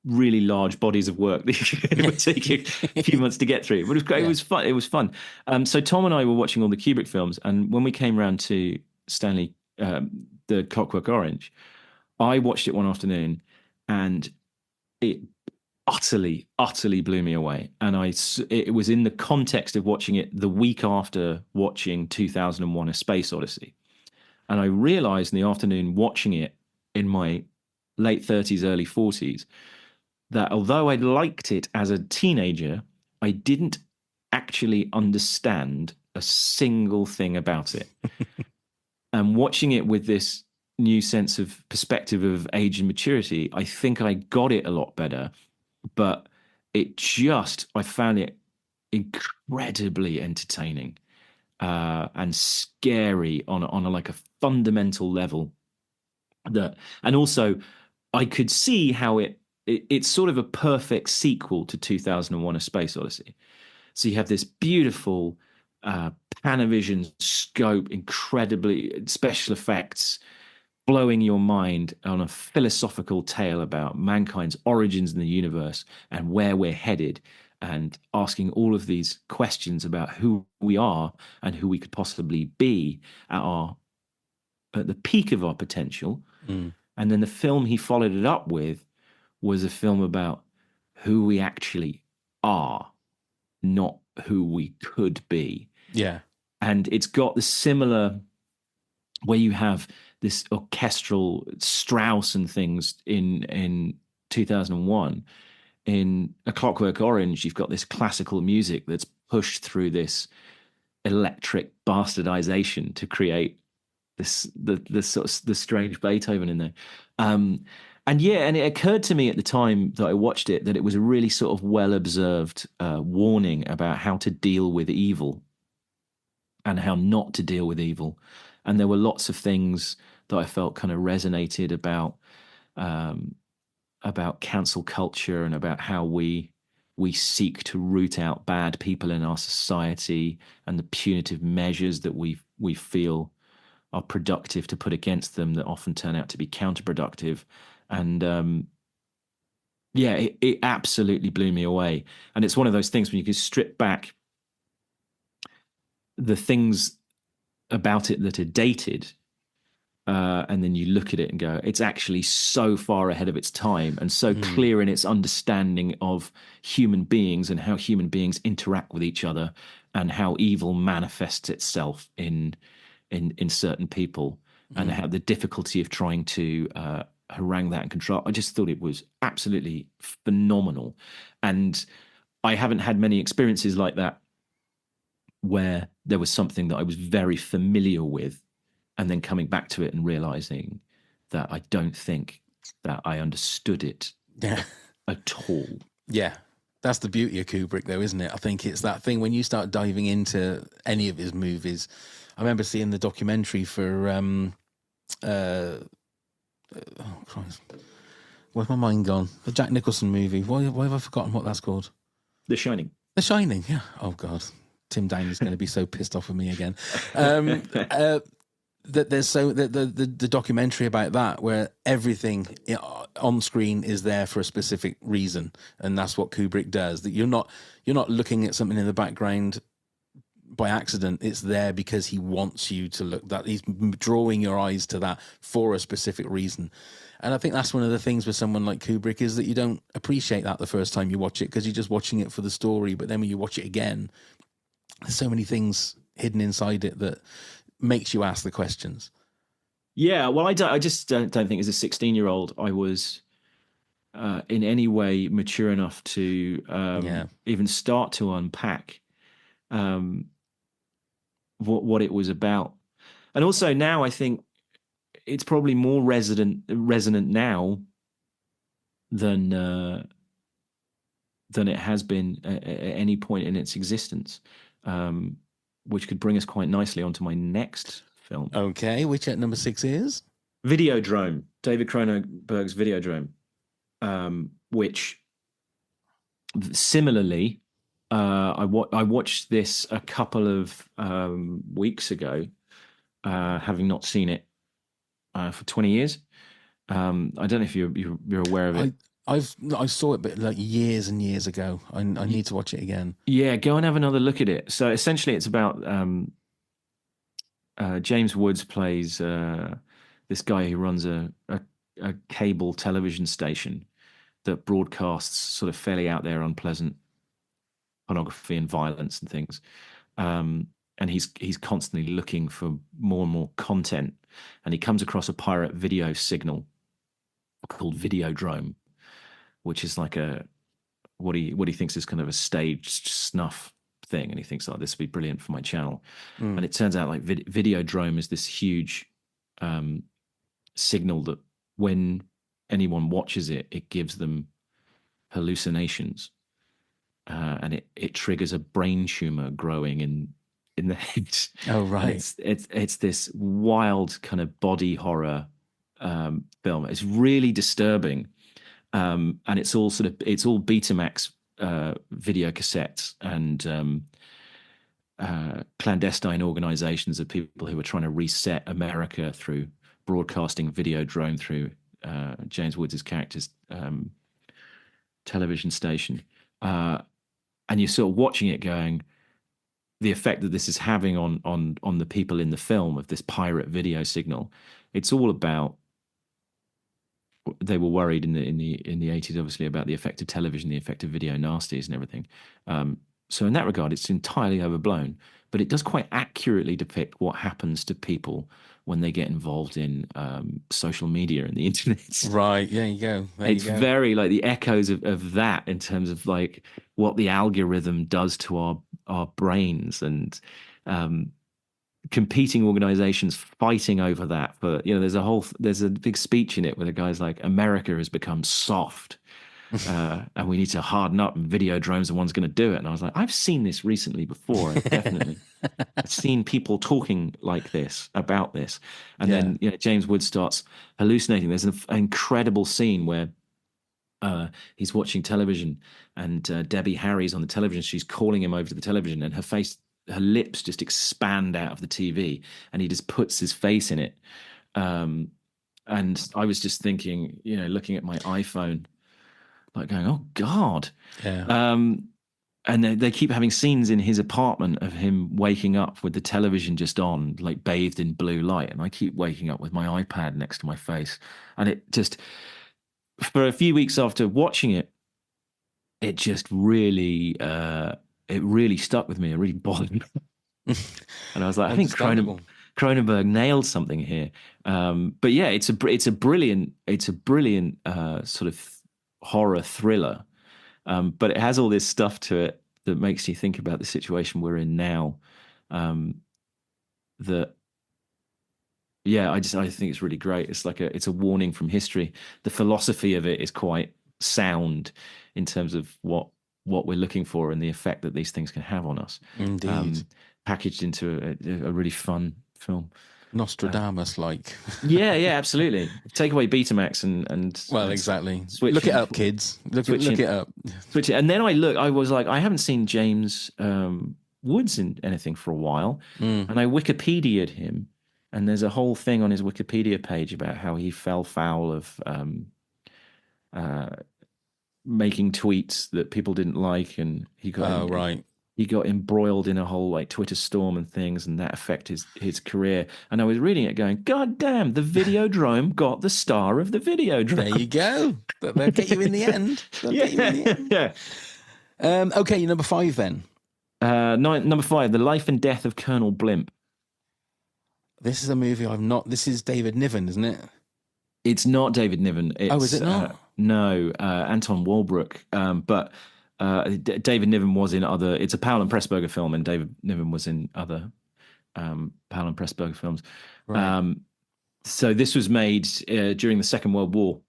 really large bodies of work that would take you a few months to get through. But it was great. Yeah. It was fun. So Tom and I were watching all the Kubrick films, and when we came around to Stanley, the Clockwork Orange, I watched it one afternoon, and it utterly blew me away. And it was in the context of watching it the week after watching 2001: A Space Odyssey, and I realized in the afternoon watching it in my late 30s, early 40s, that although I liked it as a teenager, I didn't actually understand a single thing about it. And watching it with this new sense of perspective of age and maturity, I think I got it a lot better. But I found it incredibly entertaining and scary on a fundamental level. And also I could see how it's sort of a perfect sequel to 2001: A Space Odyssey. So you have this beautiful Panavision scope, incredibly special effects, blowing your mind on a philosophical tale about mankind's origins in the universe and where we're headed, and asking all of these questions about who we are and who we could possibly be at the peak of our potential. Mm. And then the film he followed it up with was a film about who we actually are, not who we could be. Yeah. And it's got the similar, where you have this orchestral Strauss and things in 2001. In A Clockwork Orange, you've got this classical music that's pushed through this electric bastardization to create the sort of the strange Beethoven in there. And it occurred to me at the time that I watched it that it was a really sort of well-observed warning about how to deal with evil and how not to deal with evil. And there were lots of things that I felt kind of resonated about cancel culture and about how we seek to root out bad people in our society and the punitive measures that we feel are productive to put against them that often turn out to be counterproductive. And it absolutely blew me away. And it's one of those things when you can strip back the things about it that are dated and then you look at it and go, it's actually so far ahead of its time and so clear in its understanding of human beings and how human beings interact with each other and how evil manifests itself in certain people and how the difficulty of trying to harangue that and control. I just thought it was absolutely phenomenal. And I haven't had many experiences like that where there was something that I was very familiar with and then coming back to it and realizing that I don't think that I understood it at all. Yeah. That's the beauty of Kubrick, though, isn't it? I think it's that thing when you start diving into any of his movies. I remember seeing the documentary for, oh Christ, where's my mind gone? The Jack Nicholson movie. Why have I forgotten what that's called? The Shining. The Shining, yeah. Oh, God. Tim Downey's going to be so pissed off with me again. That there's the documentary about that where everything on screen is there for a specific reason, and that's what Kubrick does. That you're not looking at something in the background by accident. It's there because he wants you to look. That he's drawing your eyes to that for a specific reason. And I think that's one of the things with someone like Kubrick is that you don't appreciate that the first time you watch it because you're just watching it for the story. But then when you watch it again, there's so many things hidden inside it that makes you ask the questions. Yeah, well, I just don't think as a 16-year-old I was in any way mature enough to even start to unpack what it was about. And also now I think it's probably more resonant now than it has been at any point in its existence. Which could bring us quite nicely onto my next film. Okay, which at number 6 is? Videodrome, David Cronenberg's Videodrome, which similarly, I watched this a couple of weeks ago, having not seen it for 20 years. I don't know if you're aware of it. I saw it, but like years and years ago. I need to watch it again. Yeah, go and have another look at it. So essentially, it's about James Woods plays this guy who runs a cable television station that broadcasts sort of fairly out there unpleasant pornography and violence and things. And he's constantly looking for more and more content, and he comes across a pirate video signal called Videodrome, which is like what he thinks is kind of a staged snuff thing, and he thinks, oh, this would be brilliant for my channel. And it turns out like Videodrome is this huge signal that when anyone watches it, it gives them hallucinations, and it triggers a brain tumor growing in the head. Oh, right. And it's this wild kind of body horror film. It's really disturbing. And it's all Betamax video cassettes and clandestine organizations of people who were trying to reset America through broadcasting Videodrome through James Woods' character's television station. And you're sort of watching it going, the effect that this is having on the people in the film of this pirate video signal. It's all about, they were worried in the 80s, obviously, about the effect of television, the effect of video nasties and everything. So in that regard, it's entirely overblown, but it does quite accurately depict what happens to people when they get involved in social media and the internet. Right, there you go. It's very like the echoes of that in terms of like what the algorithm does to our brains, and competing organizations fighting over that. For, there's a big speech in it where the guy's like, America has become soft, and we need to harden up, and Videodrome's the one's going to do it. And I was like, I've seen this recently before. Definitely. I've seen people talking like this about this. And then James Woods starts hallucinating. There's an incredible scene where he's watching television, and Debbie Harry's on the television. She's calling him over to the television, and her lips just expand out of the TV, and he just puts his face in it. And I was just thinking, looking at my iPhone, like going, oh God. Yeah. and they keep having scenes in his apartment of him waking up with the television just on, like bathed in blue light. And I keep waking up with my iPad next to my face. And it just, for a few weeks after watching it, it just really, it really stuck with me. It really bothered me. And I was like, I think Cronenberg nailed something here. But yeah, it's a brilliant sort of horror thriller. But it has all this stuff to it that makes you think about the situation we're in now. That, yeah, I think it's really great. It's like it's a warning from history. The philosophy of it is quite sound in terms of what we're looking for and the effect that these things can have on us. Indeed. Packaged into a really fun film. Nostradamus like. Yeah, absolutely. Take away Betamax and well, exactly. Switch look it up, kids. Look it up. Switch it. And then I was like, I haven't seen James Woods in anything for a while. And I Wikipedia'd him. And there's a whole thing on his Wikipedia page about how he fell foul of making tweets that people didn't like, and he got he got embroiled in a whole like Twitter storm and things, and that affected his career. And I was reading it going, God damn, the Videodrome got the star of the Videodrome. There you go. They'll get you in the end. Yeah. Okay, number 5 then. Number 5, The Life and Death of Colonel Blimp. This is a movie this is David Niven, isn't it? It's not David Niven. Is it not? No, Anton Walbrook. But David Niven was in other. It's a Powell and Pressburger film, and David Niven was in other Powell and Pressburger films. Right. So this was made during the Second World War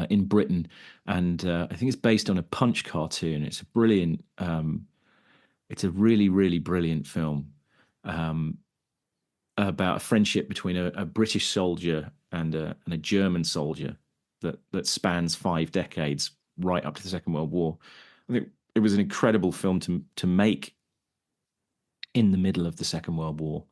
in Britain, and I think it's based on a Punch cartoon. It's a brilliant. It's a really, really brilliant film about a friendship between a British soldier and a German soldier that spans 5 decades, right up to the Second World War. I think it was an incredible film to make in the middle of the Second World War,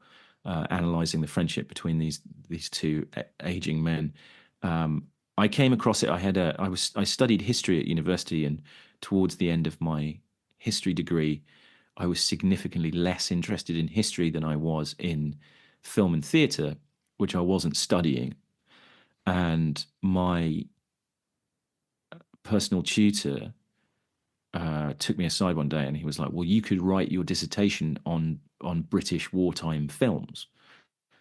analyzing the friendship between these two aging men. I came across it. I studied history at university, and towards the end of my history degree, I was significantly less interested in history than I was in film and theatre, which I wasn't studying. And my personal tutor took me aside one day, and he was like, well, you could write your dissertation on British wartime films.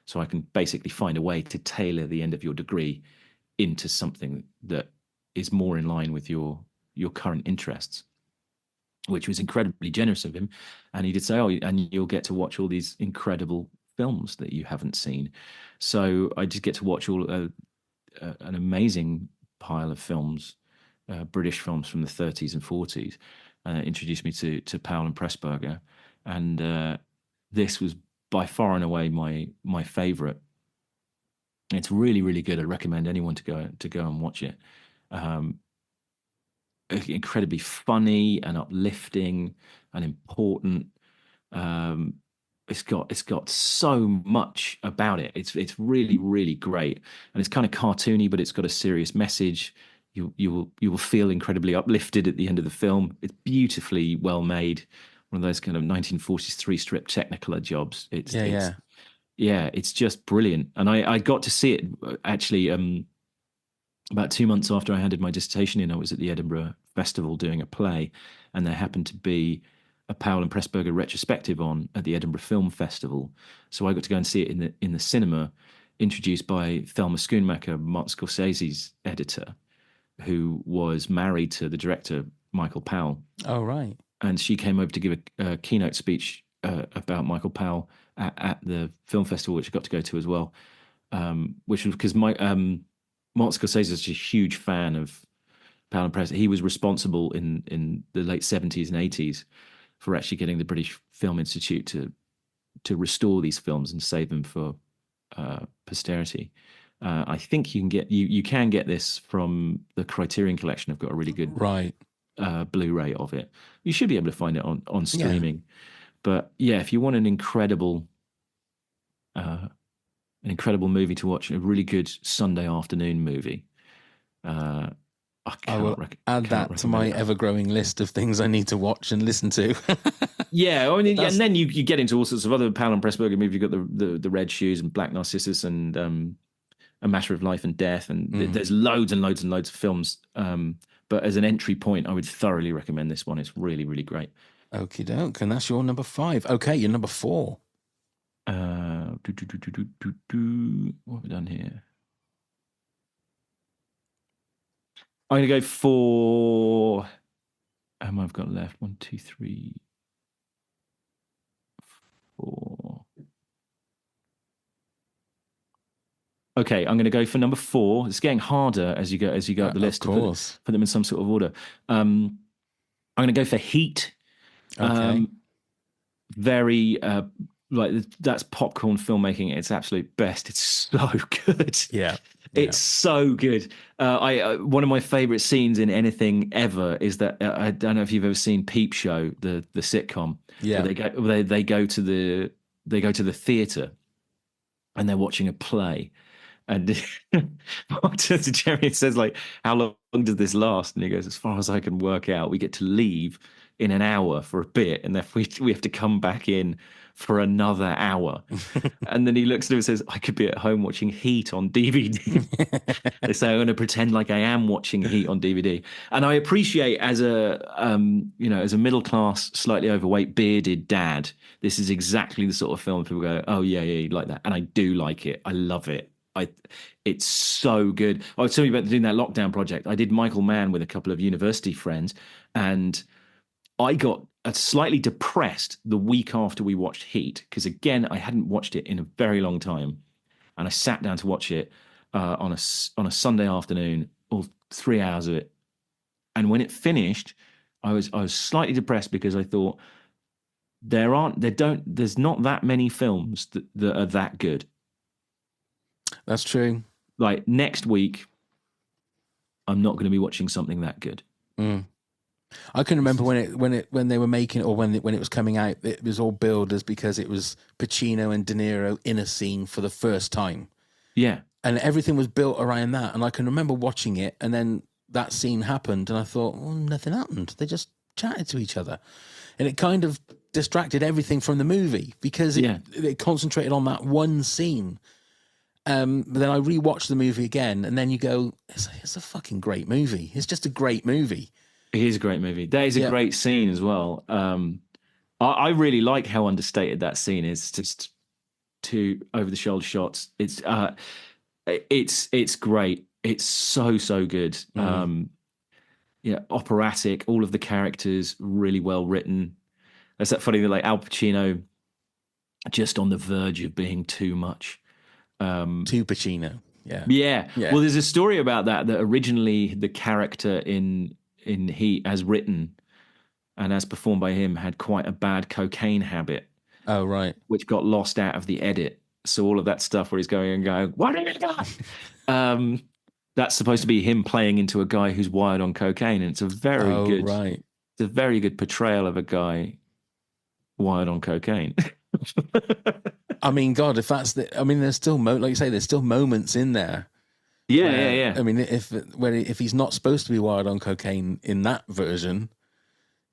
So I can basically find a way to tailor the end of your degree into something that is more in line with your current interests, which was incredibly generous of him. And he did say, oh, and you'll get to watch all these incredible films that you haven't seen. So I just get to watch an amazing pile of films, British films from the 30s and 40s, introduced me to Powell and Pressburger. And this was by far and away my favorite. It's really, really good. I recommend anyone to go and watch it. Incredibly funny and uplifting and important. It's got so much about it. It's really, really great, and it's kind of cartoony, but it's got a serious message. You will feel incredibly uplifted at the end of the film. It's beautifully well made. One of those kind of 1940s 3-strip Technicolor jobs. It's just brilliant. And I got to see it actually about 2 months after I handed my dissertation in. I was at the Edinburgh Festival doing a play, and there happened to be a Powell and Pressburger retrospective on at the Edinburgh Film Festival. So I got to go and see it in the cinema, introduced by Thelma Schoonmaker, Martin Scorsese's editor, who was married to the director, Michael Powell. Oh, right. And she came over to give a keynote speech about Michael Powell at the film festival, which I got to go to as well, which was because Martin Scorsese is a huge fan of Powell and Press. He was responsible in the late 70s and 80s for actually getting the British Film Institute to restore these films and save them for posterity. I think you can get this from the Criterion Collection. I've got a really good Blu-ray of it. You should be able to find it on streaming. Yeah. But yeah, if you want an incredible movie to watch, a really good Sunday afternoon movie, I will add that to my ever-growing list of things I need to watch and listen to. Yeah, I mean, and then you get into all sorts of other Powell and Pressburger movies. You've got the Red Shoes and Black Narcissus and A Matter of Life and Death, and there's loads and loads and loads of films. But as an entry point, I would thoroughly recommend this one. It's really, really great. Okie doke, and that's your number 5. Okay, your number 4. What have we done here? I'm going to go for. How many I've got left? 1, 2, 3, 4. Okay, I'm going to go for number 4. It's getting harder as you go up the list. Of course, put them in some sort of order. I'm going to go for Heat. Okay. Very like that's popcorn filmmaking at its absolute best. It's so good. Yeah. It's so good. One of my favorite scenes in anything ever is that I don't know if you've ever seen Peep Show, the sitcom. Yeah. They go to the theater and they're watching a play. And Mark turns to Jerry and says, like, how long does this last? And he goes, as far as I can work out, we get to leave in an hour for a bit, and then we have to come back in for another hour. And then he looks at him and says, I could be at home watching Heat on DVD. They say, I'm going to pretend like I am watching Heat on DVD. And I appreciate as a middle class, slightly overweight, bearded dad, this is exactly the sort of film people go, oh yeah, you like that. And I do like it. I love it. It's so good. I was telling you about doing that lockdown project. I did Michael Mann with a couple of university friends, and I got slightly depressed the week after we watched Heat, because again, I hadn't watched it in a very long time, and I sat down to watch it on a Sunday afternoon, all 3 hours of it. And when it finished, I was slightly depressed because I thought there's not that many films that are that good. That's true. Like next week, I'm not going to be watching something that good. I can remember when they were making it, or when it was coming out, it was all billed as because it was Pacino and De Niro in a scene for the first time. Yeah. And everything was built around that. And I can remember watching it, and then that scene happened, and I thought, well, nothing happened. They just chatted to each other. And it kind of distracted everything from the movie because it concentrated on that one scene. But then I rewatched the movie again, and then you go, it's a fucking great movie. It's just a great movie. It is a great movie. That is a great scene as well. I really like how understated that scene is. Just 2 over-the-shoulder shots. It's great. It's so good. Operatic. All of the characters really well written. That's that funny thing, like Al Pacino, just on the verge of being too much. Too Pacino. Yeah. Well, there's a story about that originally the character in Heat, as written and as performed by him, had quite a bad cocaine habit. Oh, right. Which got lost out of the edit. So all of that stuff where he's going, what have you got? That's supposed to be him playing into a guy who's wired on cocaine, and it's a very it's a very good portrayal of a guy wired on cocaine. I mean, God, if that's there's still like you say, there's still moments in there. Yeah. I mean, if he's not supposed to be wired on cocaine in that version,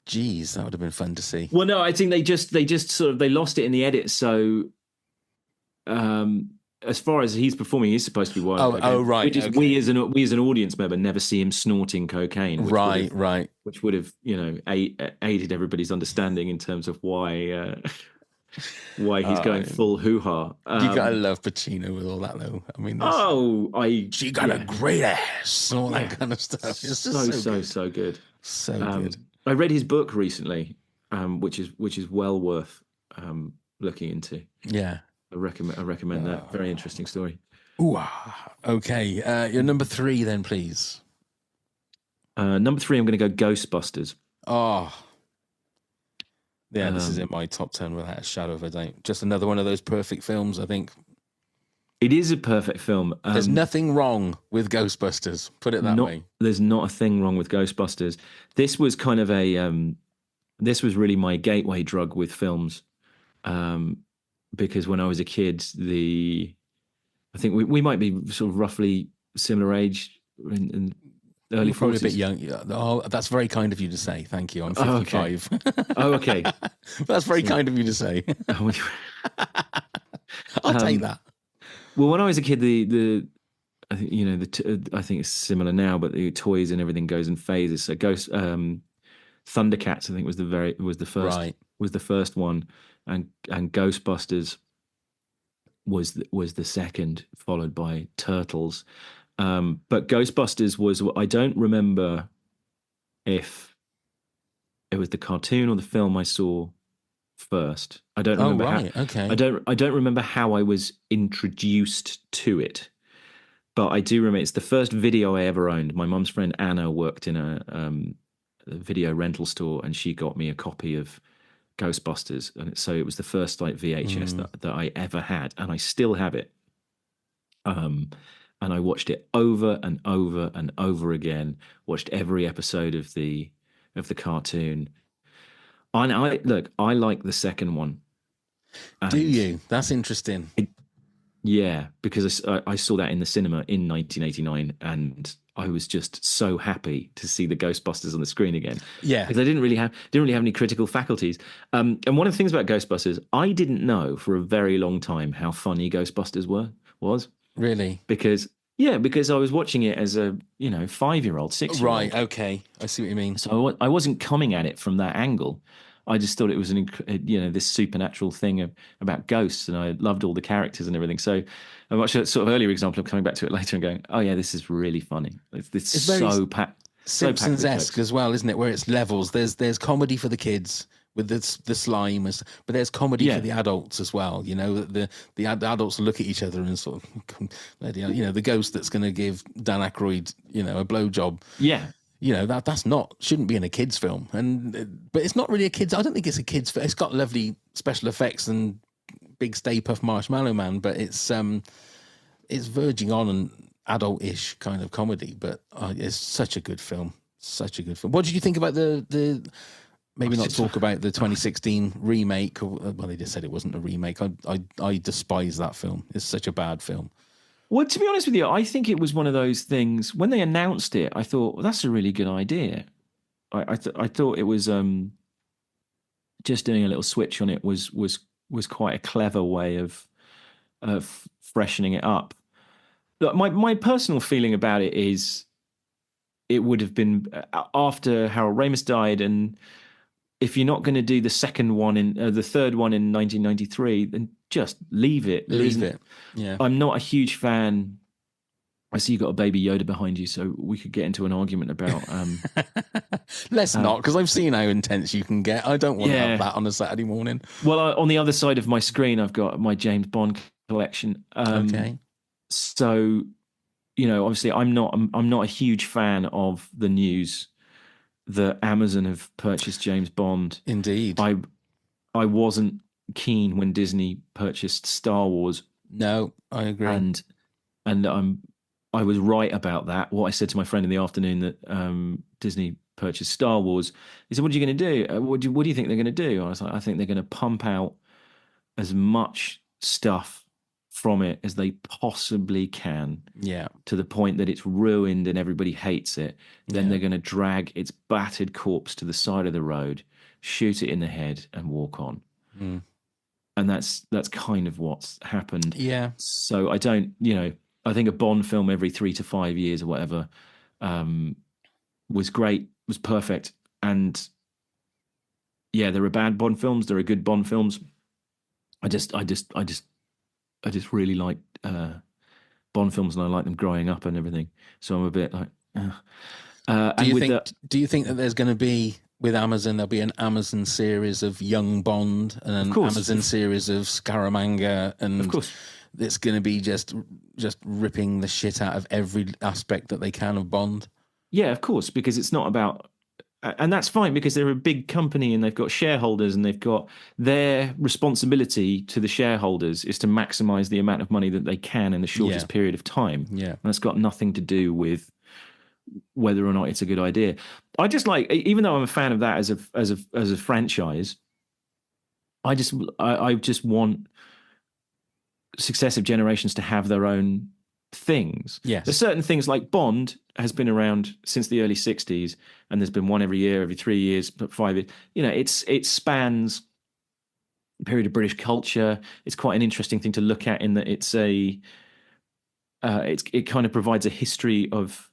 geez, that would have been fun to see. Well, no, I think they just sort of lost it in the edit. So, as far as he's performing, he's supposed to be wired on cocaine. Oh, right. Which is we as an audience member never see him snorting cocaine. Right. Which would have aided everybody's understanding in terms of why. Why he's going full hoo-ha. You gotta love Pacino with all that, though. I mean, she got a great ass, and all that kind of stuff. It's just so good. So good. I read his book recently, which is well worth looking into. Yeah, I recommend that. Very interesting story. Ooh, okay. Your number 3, then, please. Number 3, I'm going to go Ghostbusters. Oh. Yeah, this is in my top 10 without a shadow of a doubt. Just another one of those perfect films, I think. It is a perfect film. There's nothing wrong with Ghostbusters. Put it that way. There's not a thing wrong with Ghostbusters. This was kind of this was really my gateway drug with films. Because when I was a kid, I think we might be sort of roughly similar age. And early You're probably 40s. a bit young. Yeah. Oh, that's very kind of you to say. Thank you. I'm 55. Oh, okay. That's very kind of you to say. Oh, I'll take that. well, when I was a kid, I think, I think it's similar now, but the toys and everything goes in phases. So Thundercats, I think, was the first one, and Ghostbusters was the second, followed by Turtles. But Ghostbusters was, I don't remember if it was the cartoon or the film I saw first. I don't Oh, remember right. how. Okay. I don't remember how I was introduced to it. But I do remember it's the first video I ever owned. My mum's friend Anna worked in a video rental store, and she got me a copy of Ghostbusters, and so it was the first like VHS that I ever had, and I still have it. And I watched it over and over and over again. Watched every episode of the cartoon. And I like the second one. Do And you? That's interesting. yeah, because I saw that in the cinema in 1989, and I was just so happy to see the Ghostbusters on the screen again. Yeah. Because I didn't really have any critical faculties. And one of the things about Ghostbusters, I didn't know for a very long time how funny Ghostbusters was. Really? Because I was watching it as a 5-year-old, 6-year-old. Right. Okay. I see what you mean. So I wasn't coming at it from that angle. I just thought it was this supernatural thing about ghosts, and I loved all the characters and everything. So I watched a sort of earlier example of coming back to it later and going, oh yeah, this is really funny. It's very so packed. Simpsons-esque as well, isn't it? Where it's levels. There's comedy for the kids with the slime, but there's comedy for the adults as well. You know, the adults look at each other and sort of, the ghost that's going to give Dan Aykroyd, a blowjob. Yeah. That's shouldn't be in a kids film, but it's not really a kids. I don't think it's a kids film. It's got lovely special effects and big Stay Puft Marshmallow Man, but it's verging on an adult-ish kind of comedy. But it's such a good film, such a good film. What did you think about the maybe not talk about the 2016 remake? Well, they just said it wasn't a remake. I despise that film. It's such a bad film. Well, to be honest with you, I think it was one of those things. When they announced it, I thought, well, that's a really good idea. I thought it was just doing a little switch on it was quite a clever way of freshening it up. Look, my personal feeling about it is, it would have been after Harold Ramis died, and if you're not going to do the second one the third one in 1993, then just leave it. Leave it. Yeah. I'm not a huge fan. I see you've got a baby Yoda behind you, so we could get into an argument about. Let's not, because I've seen how intense you can get. I don't want to have that on a Saturday morning. Well, on the other side of my screen, I've got my James Bond collection. Okay. So, obviously, I'm not a huge fan of the news that Amazon have purchased James Bond. Indeed. I wasn't keen when Disney purchased Star Wars. No, I agree. And I was right about that. What I said to my friend in the afternoon, that Disney purchased Star Wars, he said, what are you going to do? What do you think they're going to do? I was like, I think they're going to pump out as much stuff from it as they possibly can. Yeah. To the point that it's ruined and everybody hates it. Then they're going to drag its battered corpse to the side of the road, shoot it in the head, and walk on. Mm. And that's kind of what's happened. Yeah. So I don't, I think a Bond film every 3 to 5 years or whatever was great, was perfect. And yeah, there are bad Bond films, there are good Bond films. I just really like Bond films, and I like them growing up and everything. So I'm a bit like. Do you think that there's going to be, with Amazon, there'll be an Amazon series of Young Bond and an Amazon series of Scaramanga, and of course it's going to be just ripping the shit out of every aspect that they can of Bond? Yeah, of course, because it's not about. And that's fine, because they're a big company and they've got shareholders, and they've got their responsibility to the shareholders is to maximize the amount of money that they can in the shortest period of time. Yeah. And that's got nothing to do with whether or not it's a good idea. I just like, even though I'm a fan of that as a franchise, I just want successive generations to have their own things. Yes. There's certain things like Bond has been around since the early 60s, and there's been one every year, every 3 years, 5 years. It spans a period of British culture. It's quite an interesting thing to look at in that it kind of provides a history of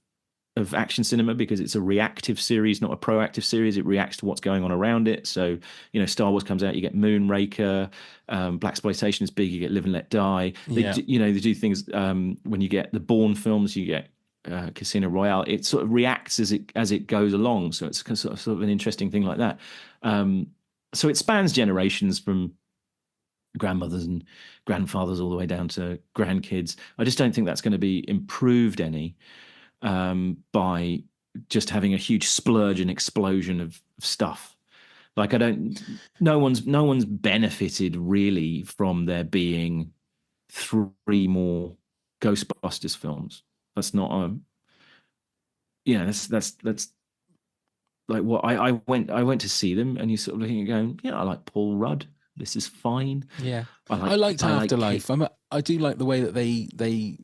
action cinema because it's a reactive series, not a proactive series. It reacts to what's going on around it. So, Star Wars comes out, you get Moonraker, blaxploitation is big, you get Live and Let Die. They do things when you get the Bourne films, you get Casino Royale. It sort of reacts as it goes along. So it's sort of an interesting thing like that. So it spans generations from grandmothers and grandfathers all the way down to grandkids. I just don't think that's going to be improved any by just having a huge splurge and explosion of stuff. Like no one's benefited really from there being 3 more Ghostbusters films. That's not that's like what I went to see them, and you're sort of looking at going, I like Paul Rudd. This is fine. Yeah, I liked Afterlife. I do like the way that they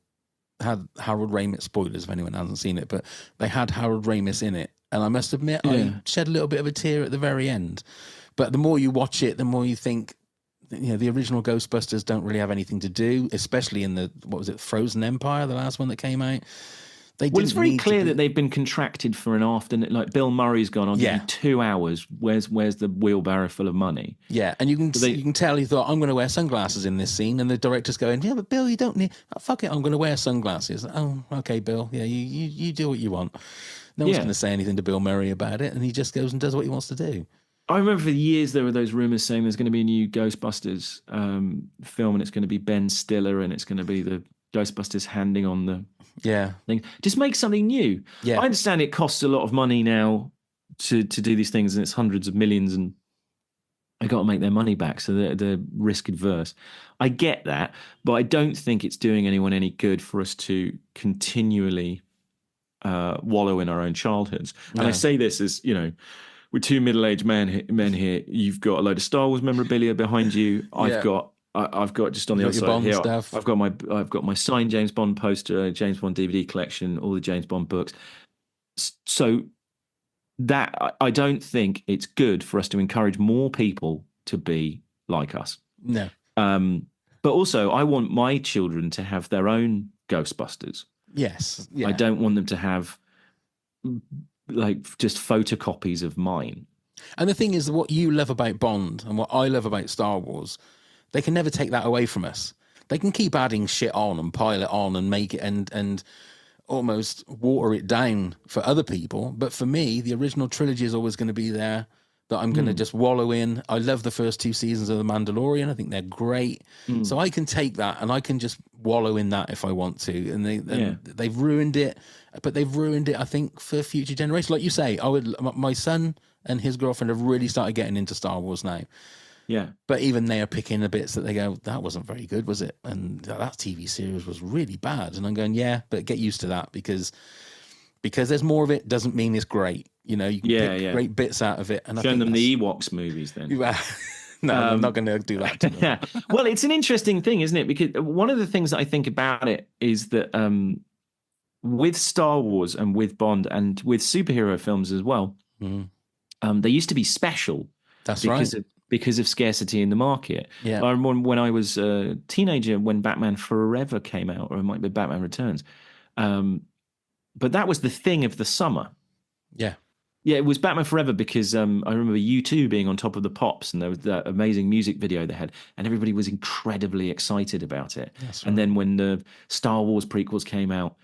had Harold Ramis, spoilers if anyone hasn't seen it, but they had Harold Ramis in it. And I must admit, I shed a little bit of a tear at the very end. But the more you watch it, the more you think, the original Ghostbusters don't really have anything to do, especially in the, Frozen Empire, the last one that came out. It's very clear that they've been contracted for an afternoon. Like Bill Murray's gone, I'll give you 2 hours. Where's the wheelbarrow full of money? Yeah, and you can tell he thought, I'm going to wear sunglasses in this scene, and the director's going, yeah, but Bill, you don't need. Oh, fuck it, I'm going to wear sunglasses. Oh, okay, Bill. Yeah, you do what you want. No one's going to say anything to Bill Murray about it, and he just goes and does what he wants to do. I remember for years there were those rumors saying there's going to be a new Ghostbusters film, and it's going to be Ben Stiller, and it's going to be the Ghostbusters handing on the thing. Just make something new. I understand it costs a lot of money now to do these things, and it's hundreds of millions, and they got to make their money back, so they're risk adverse. I get that, but I don't think it's doing anyone any good for us to continually wallow in our own childhoods. No. And I say this as, we're 2 middle-aged men here. You've got a load of Star Wars memorabilia behind you. I've got just on the other side here. Stuff. I've got my signed James Bond poster, James Bond DVD collection, all the James Bond books. So that I don't think it's good for us to encourage more people to be like us. No. But also, I want my children to have their own Ghostbusters. Yes. Yeah. I don't want them to have just photocopies of mine. And the thing is, what you love about Bond and what I love about Star Wars, they can never take that away from us. They can keep adding shit on and pile it on and make it and almost water it down for other people. But for me, the original trilogy is always going to be there that I'm going to just wallow in. I love the first 2 seasons of The Mandalorian. I think they're great. So I can take that and I can just wallow in that if I want to. And they've ruined it, but they've ruined it, I think, for future generations. Like you say, my son and his girlfriend have really started getting into Star Wars now. Yeah. But even they are picking the bits that they go, that wasn't very good, was it? And that TV series was really bad. And I'm going, yeah, but get used to that because there's more of it doesn't mean it's great. You can pick great bits out of it. And Show them the Ewoks movies then. No, I'm not going to do that to them. Well, it's an interesting thing, isn't it? Because one of the things that I think about it is that with Star Wars and with Bond and with superhero films as well, they used to be special. That's because of scarcity in the market. Yeah. I remember when I was a teenager when Batman Forever came out, or it might be Batman Returns. But that was the thing of the summer. Yeah. Yeah, it was Batman Forever because I remember U2 being on top of the pops, and there was that amazing music video they had, and everybody was incredibly excited about it. That's right. And then when the Star Wars prequels came out,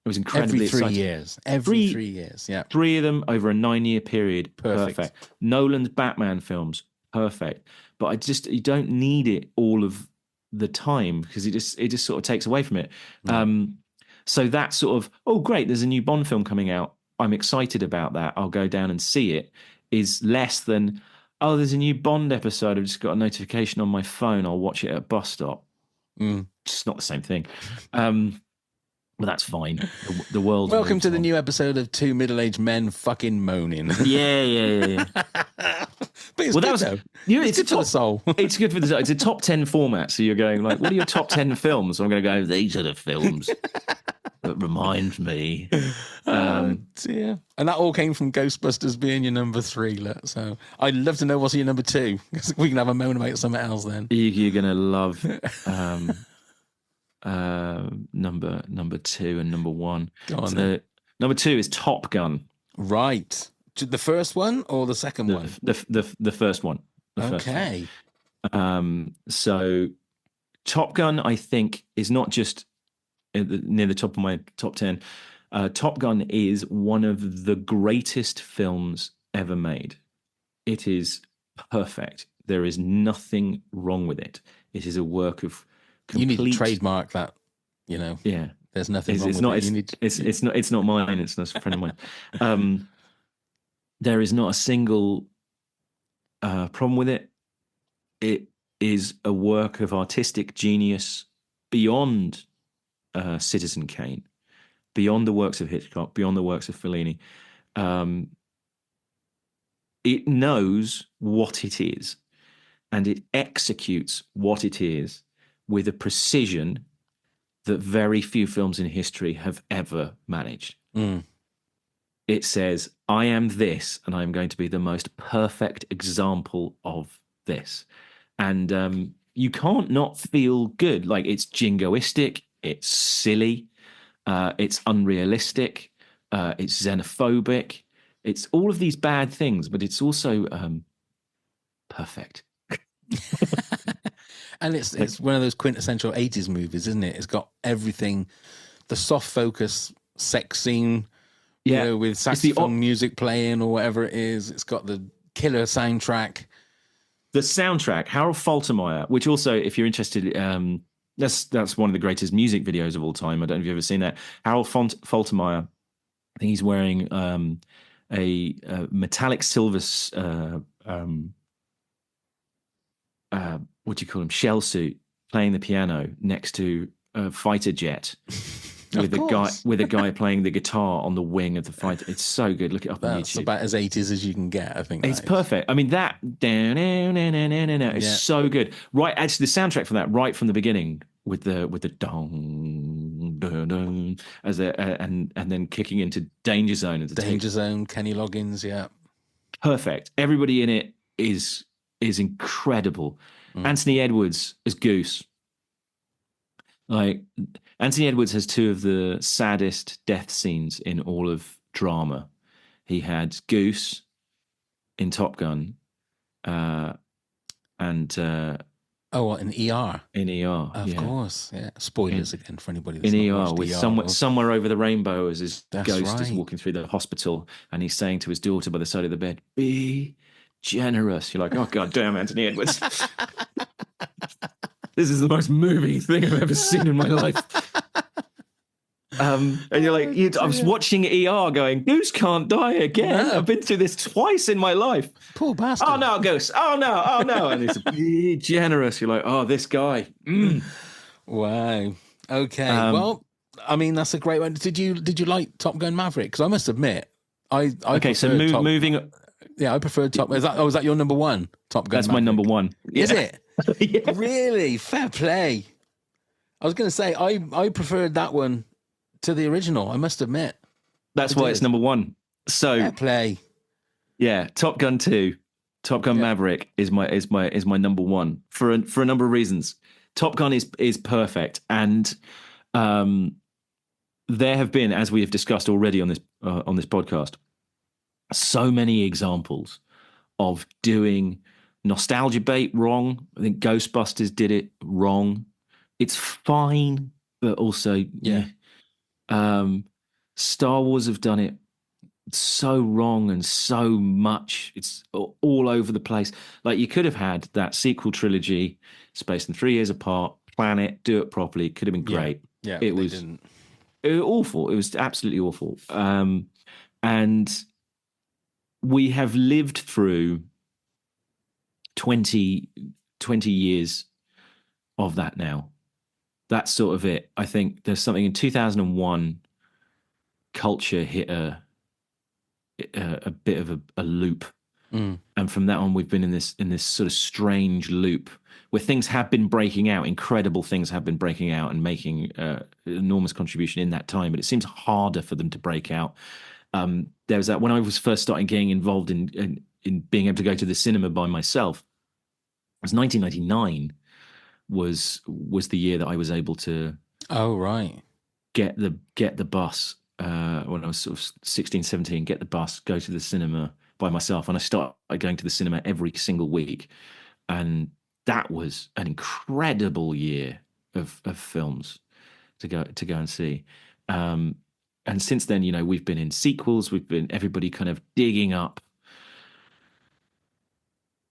it was incredibly exciting. Every 3 years, yeah. 3 of them over a 9-year period. Perfect. Nolan's Batman films, perfect. But you don't need it all of the time because it just sort of takes away from it. So that sort of, oh great, there's a new Bond film coming out, I'm excited about that, I'll go down and see it, is less than, oh, there's a new Bond episode, I've just got a notification on my phone, I'll watch it at a bus stop. It's not the same thing. But that's fine. The world. Welcome to the new episode of 2 middle-aged men fucking moaning. Yeah. But it's Well, good, though. It's good for the soul. It's good for the soul. It's a top 10 format. So you're going like, what are your top 10 films? So I'm going to go, these are the films that remind me. Dear. And that all came from Ghostbusters being your number 3. So I'd love to know what's your number 2. Because we can have a moan about something else then. You're going to love number 2 and number 1. Go on, so number 2 is Top Gun. Right. The first one or the second one? The first one. Okay. So Top Gun, I think, is not just near the top of my top 10. Top Gun is one of the greatest films ever made. It is perfect. There is nothing wrong with it. It is a work of complete... You need to trademark that, Yeah. There's nothing wrong with it. It's not mine. It's not a friend of mine. There is not a single problem with it. It is a work of artistic genius beyond Citizen Kane, beyond the works of Hitchcock, beyond the works of Fellini. It knows what it is, and it executes what it is with a precision that very few films in history have ever managed. It says, I am this, and I'm going to be the most perfect example of this. And you can't not feel good. Like, it's jingoistic, it's silly, it's unrealistic, it's xenophobic, it's all of these bad things, but it's also perfect. And it's one of those quintessential 80s movies, isn't it? It's got everything, the soft focus sex scene, with saxophone music playing or whatever it is. It's got the killer soundtrack. The soundtrack, Harold Faltermeyer, which also, if you're interested, that's one of the greatest music videos of all time. I don't know if you've ever seen that. Harold Faltermeyer, I think he's wearing a metallic silver, what do you call him, shell suit, playing the piano next to a fighter jet. With a guy playing the guitar on the wing of the fighter. It's so good. Look it up on YouTube. That's about as 80s as you can get, I think. It's perfect. I mean, that is so good. Right, actually, the soundtrack for that, right from the beginning, with the dong dun, dun, and then kicking into Danger Zone. Danger Zone, Kenny Loggins, yeah. Perfect. Everybody in it is incredible. Anthony Edwards as Goose. Like, Anthony Edwards has 2 of the saddest death scenes in all of drama. He had Goose in Top Gun, and in ER. In ER, of course, yeah. Spoilers again for anybody that's in ER with somewhere over the rainbow as his ghost is right. walking through the hospital, and he's saying to his daughter by the side of the bed, "Be generous." You're like, oh god damn, Anthony Edwards. This is the most moving thing I've ever seen in my life. And you're like, I was watching ER going, Goose can't die again. No. I've been through this twice in my life. Poor bastard. Oh no, Goose. Oh no. And it's be generous. You're like, oh, this guy. Wow. Okay. Well, I mean, that's a great one. Did you like Top Gun Maverick? Because I must admit, moving. Yeah, I preferred Top Gun. Was that your number 1? Top Gun. That's Maverick? my number 1. Is it? Yeah. Really? Fair play. I was going to say, I preferred that one to the original, I must admit. That's why it's number 1. So fair play. Yeah, Top Gun 2, Top Gun Maverick is my number 1 for a number of reasons. Top Gun is perfect, and there have been, as we have discussed already on this podcast, so many examples of doing nostalgia bait wrong. I think Ghostbusters did it wrong. It's fine, but also Star Wars have done it so wrong and so much. It's all over the place. Like, you could have had that sequel trilogy spaced in 3 years apart, plan it, do it properly. It could have been great. Yeah, it was awful. It was absolutely awful. And we have lived through 20 years of that now. That's sort of it. I think there's something in 2001, culture hit a bit of a loop, And from that on, we've been in this sort of strange loop where things have been breaking out, incredible things have been breaking out and making enormous contribution in that time. But it seems harder for them to break out. There was that when I was first starting getting involved in being able to go to the cinema by myself. It was 1999 was the year that I was able to get the bus when I was sort of 16, 17, get the bus, go to the cinema by myself. And I started going to the cinema every single week. And that was an incredible year of films to go and see. And since then, we've been in sequels, we've been everybody kind of digging up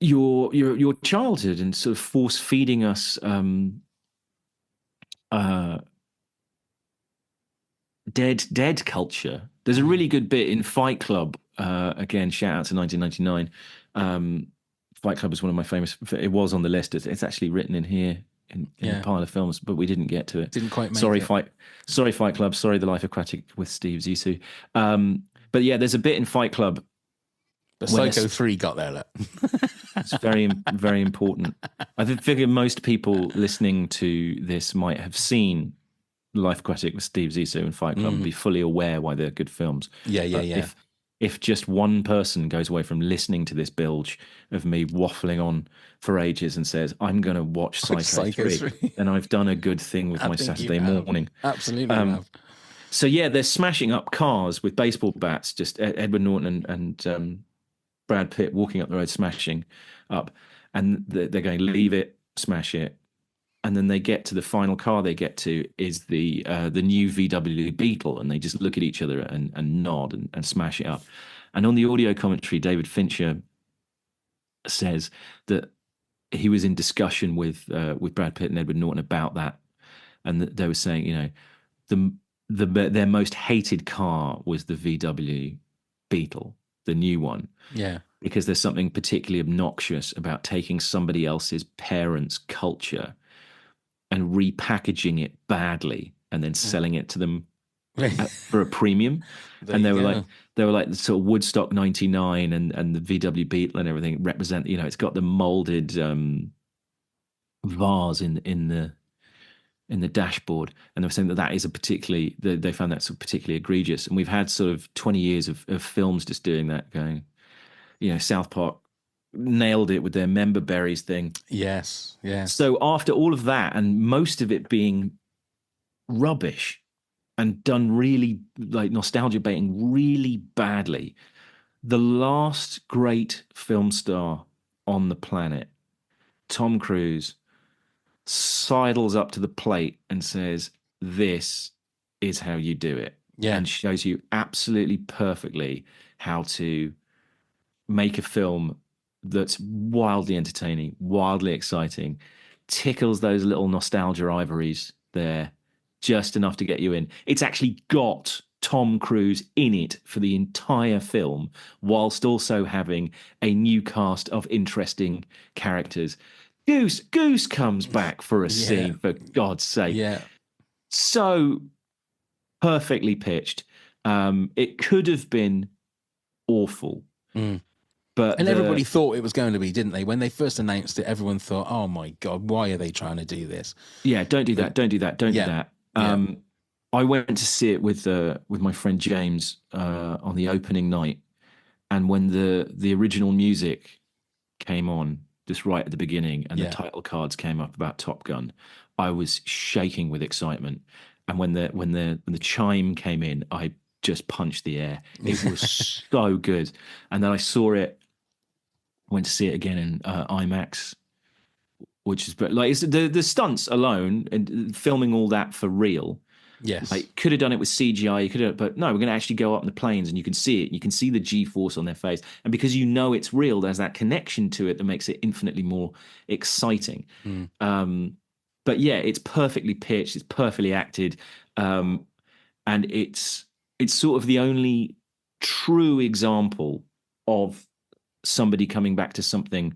your childhood and sort of force feeding us dead culture. There's a really good bit in Fight Club. Again, shout out to 1999. Fight Club is one of my famous. It was on the list. It's actually written in here in a pile of films, but we didn't get to it. Didn't quite make it. Sorry, Fight Club. Sorry, The Life Aquatic with Steve Zissou. But yeah, there's a bit in Fight Club. But Psycho 3 got there. Look. It's very, very important. I figure most people listening to this might have seen Life Aquatic with Steve Zissou and Fight Club and be fully aware why they're good films. Yeah. If just one person goes away from listening to this bilge of me waffling on for ages and says, I'm going to watch Psycho 3, then I've done a good thing with my Saturday morning. Absolutely. So yeah, they're smashing up cars with baseball bats, just Edward Norton and Brad Pitt walking up the road, smashing up. And they're going, leave it, smash it. And then they get to the final car they get to is the new VW Beetle, and they just look at each other and nod and smash it up. And on the audio commentary, David Fincher says that he was in discussion with Brad Pitt and Edward Norton about that, and that they were saying, their most hated car was the VW Beetle, the new one. Yeah. Because there's something particularly obnoxious about taking somebody else's parents' culture and repackaging it badly and then selling it to them for a premium. And they were like the sort of Woodstock 99 and the VW Beetle and everything represent, it's got the molded vase in the dashboard. And they were saying that is they found that sort of particularly egregious. And we've had sort of 20 years of films just doing that, going, South Park nailed it with their member berries thing. Yes. So after all of that, and most of it being rubbish and done really like nostalgia baiting really badly, the last great film star on the planet, Tom Cruise, sidles up to the plate and says, this is how you do it. Yeah. And shows you absolutely perfectly how to make a film that's wildly entertaining, wildly exciting, tickles those little nostalgia ivories there just enough to get you in. It's actually got Tom Cruise in it for the entire film, whilst also having a new cast of interesting characters. Goose comes back for a scene, for God's sake. Yeah. So perfectly pitched. It could have been awful. And everybody thought it was going to be, didn't they? When they first announced it, everyone thought, oh my God, why are they trying to do this? Yeah, don't do that. Don't do that. I went to see it with my friend James on the opening night. And when the original music came on, just right at the beginning, and the title cards came up about Top Gun, I was shaking with excitement. And when the chime came in, I just punched the air. It was so good. And then I saw it, went to see it again in IMAX, which is like, it's the stunts alone and filming all that for real. Yes, like could have done it with CGI. But no, we're going to actually go up in the planes, and you can see it. You can see the G-force on their face, and because it's real, there's that connection to it that makes it infinitely more exciting. But yeah, it's perfectly pitched, it's perfectly acted, and it's sort of the only true example of somebody coming back to something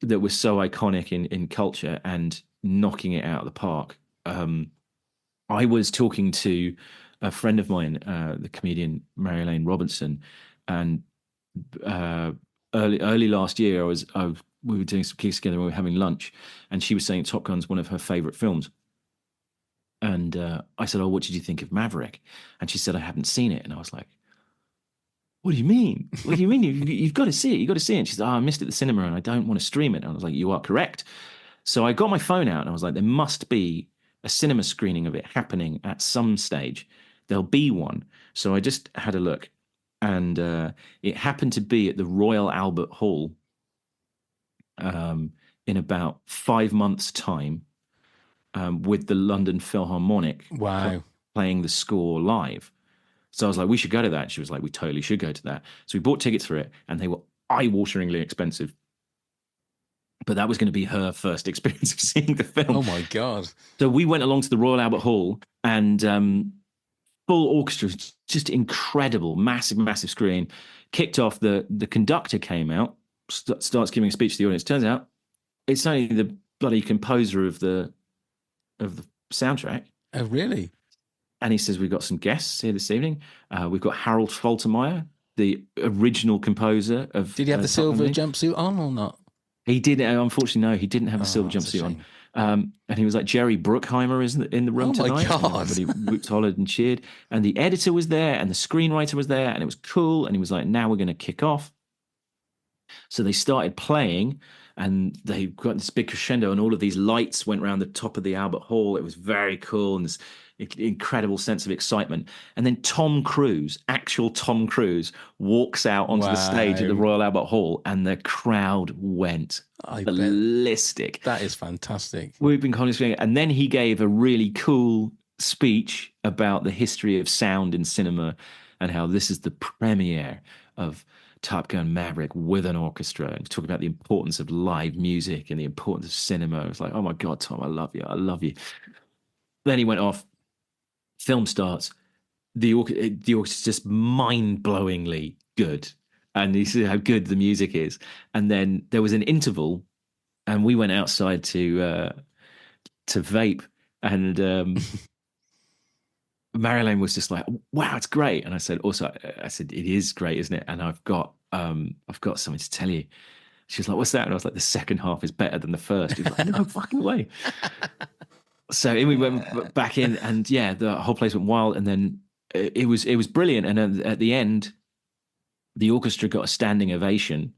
that was so iconic in culture and knocking it out of the park. I was talking to a friend of mine, the comedian Mary Elaine Robinson, and early last year, we were doing some gigs together and we were having lunch, and she was saying Top Gun's one of her favorite films. And I said, "Oh, what did you think of Maverick?" And she said, "I haven't seen it." And I was like, "What do you mean? What do you mean? You've got to see it. You've got to see it." And she said, "Oh, I missed it at the cinema and I don't want to stream it." And I was like, "You are correct." So I got my phone out and I was like, there must be a cinema screening of it happening at some stage. There'll be one. So I just had a look, and it happened to be at the Royal Albert Hall in about 5 months' time, with the London Philharmonic playing the score live. So I was like, we should go to that. She was like, we totally should go to that. So we bought tickets for it, and they were eye-wateringly expensive. But that was going to be her first experience of seeing the film. Oh, my God. So we went along to the Royal Albert Hall, and full orchestra, just incredible, massive screen. Kicked off, the conductor came out, starts giving a speech to the audience. Turns out it's only the bloody composer of the soundtrack. Oh, really? And he says, we've got some guests here this evening. We've got Harold Faltermeyer, the original composer of... Did he have the silver jumpsuit on or not? He didn't. Unfortunately, no, he didn't have the silver jumpsuit on. And he was like, Jerry Bruckheimer is in the room tonight. Oh, my God. Everybody whooped, hollered, and cheered. And the editor was there, and the screenwriter was there, and it was cool. And he was like, now we're going to kick off. So they started playing, and they got this big crescendo, and all of these lights went around the top of the Albert Hall. It was very cool, and this incredible sense of excitement. And then actual Tom Cruise, walks out onto the stage at the Royal Albert Hall, and the crowd went ballistic. That is fantastic. We've been constantly, and then he gave a really cool speech about the history of sound in cinema and how this is the premiere of Top Gun Maverick with an orchestra, and talking about the importance of live music and the importance of cinema. It was like, oh my God, Tom, I love you. I love you. Then he went off. Film starts. The orchestra's just mind-blowingly good. And you see how good the music is. And then there was an interval, and we went outside to vape. And Marilyn was just like, wow, it's great. And I said, it is great, isn't it? And I've got something to tell you. She was like, what's that? And I was like, the second half is better than the first. She was like, no fucking way. So we went back in, and yeah, the whole place went wild. And then it was brilliant. And at the end, the orchestra got a standing ovation.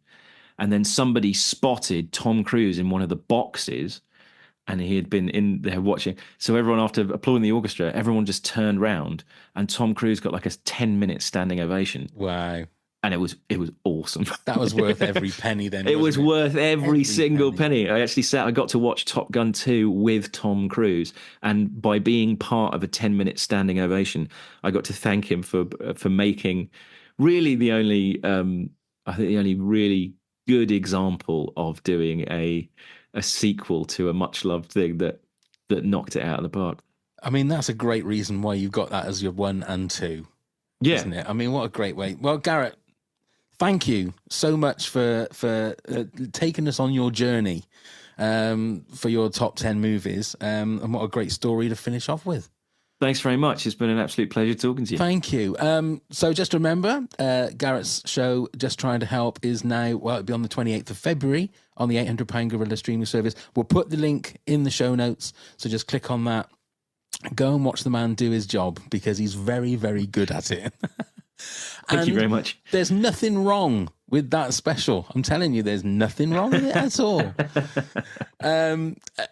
And then somebody spotted Tom Cruise in one of the boxes, and he had been in there watching. So everyone, after applauding the orchestra, everyone just turned round, and Tom Cruise got like a 10-minute standing ovation. Wow. And it was awesome. That was worth every penny then. It was worth every single penny. I got to watch Top Gun 2 with Tom Cruise. And by being part of a 10-minute standing ovation, I got to thank him for making really the only really good example of doing a sequel to a much loved thing that knocked it out of the park. I mean, that's a great reason why you've got that as your 1 and 2. Yeah. Isn't it? I mean, what a great way. Well, Garrett, thank you so much for taking us on your journey for your top 10 movies. And what a great story to finish off with. Thanks very much. It's been an absolute pleasure talking to you. Thank you. So just remember, Garrett's show, Just Trying to Help, is now, it'll be on the 28th of February on the £800 Gorilla streaming service. We'll put the link in the show notes, so just click on that. Go and watch the man do his job, because he's very, very good at it. Thank you very much. There's nothing wrong with that special. I'm telling you, there's nothing wrong with it at all.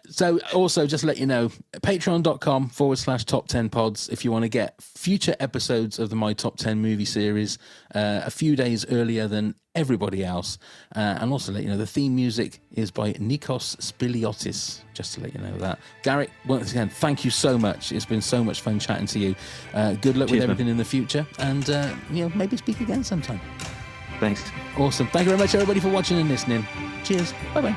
So also, just to let you know, patreon.com/top10pods if you want to get future episodes of the My Top 10 movie series a few days earlier than everybody else. And also let you know, the theme music is by Nikos Spiliotis, just to let you know that. Garrett, once again, thank you so much. It's been so much fun chatting to you. Good luck with everything in the future, and maybe speak again sometime. Thanks. Awesome. Thank you very much, everybody, for watching and listening. Cheers. Bye-bye.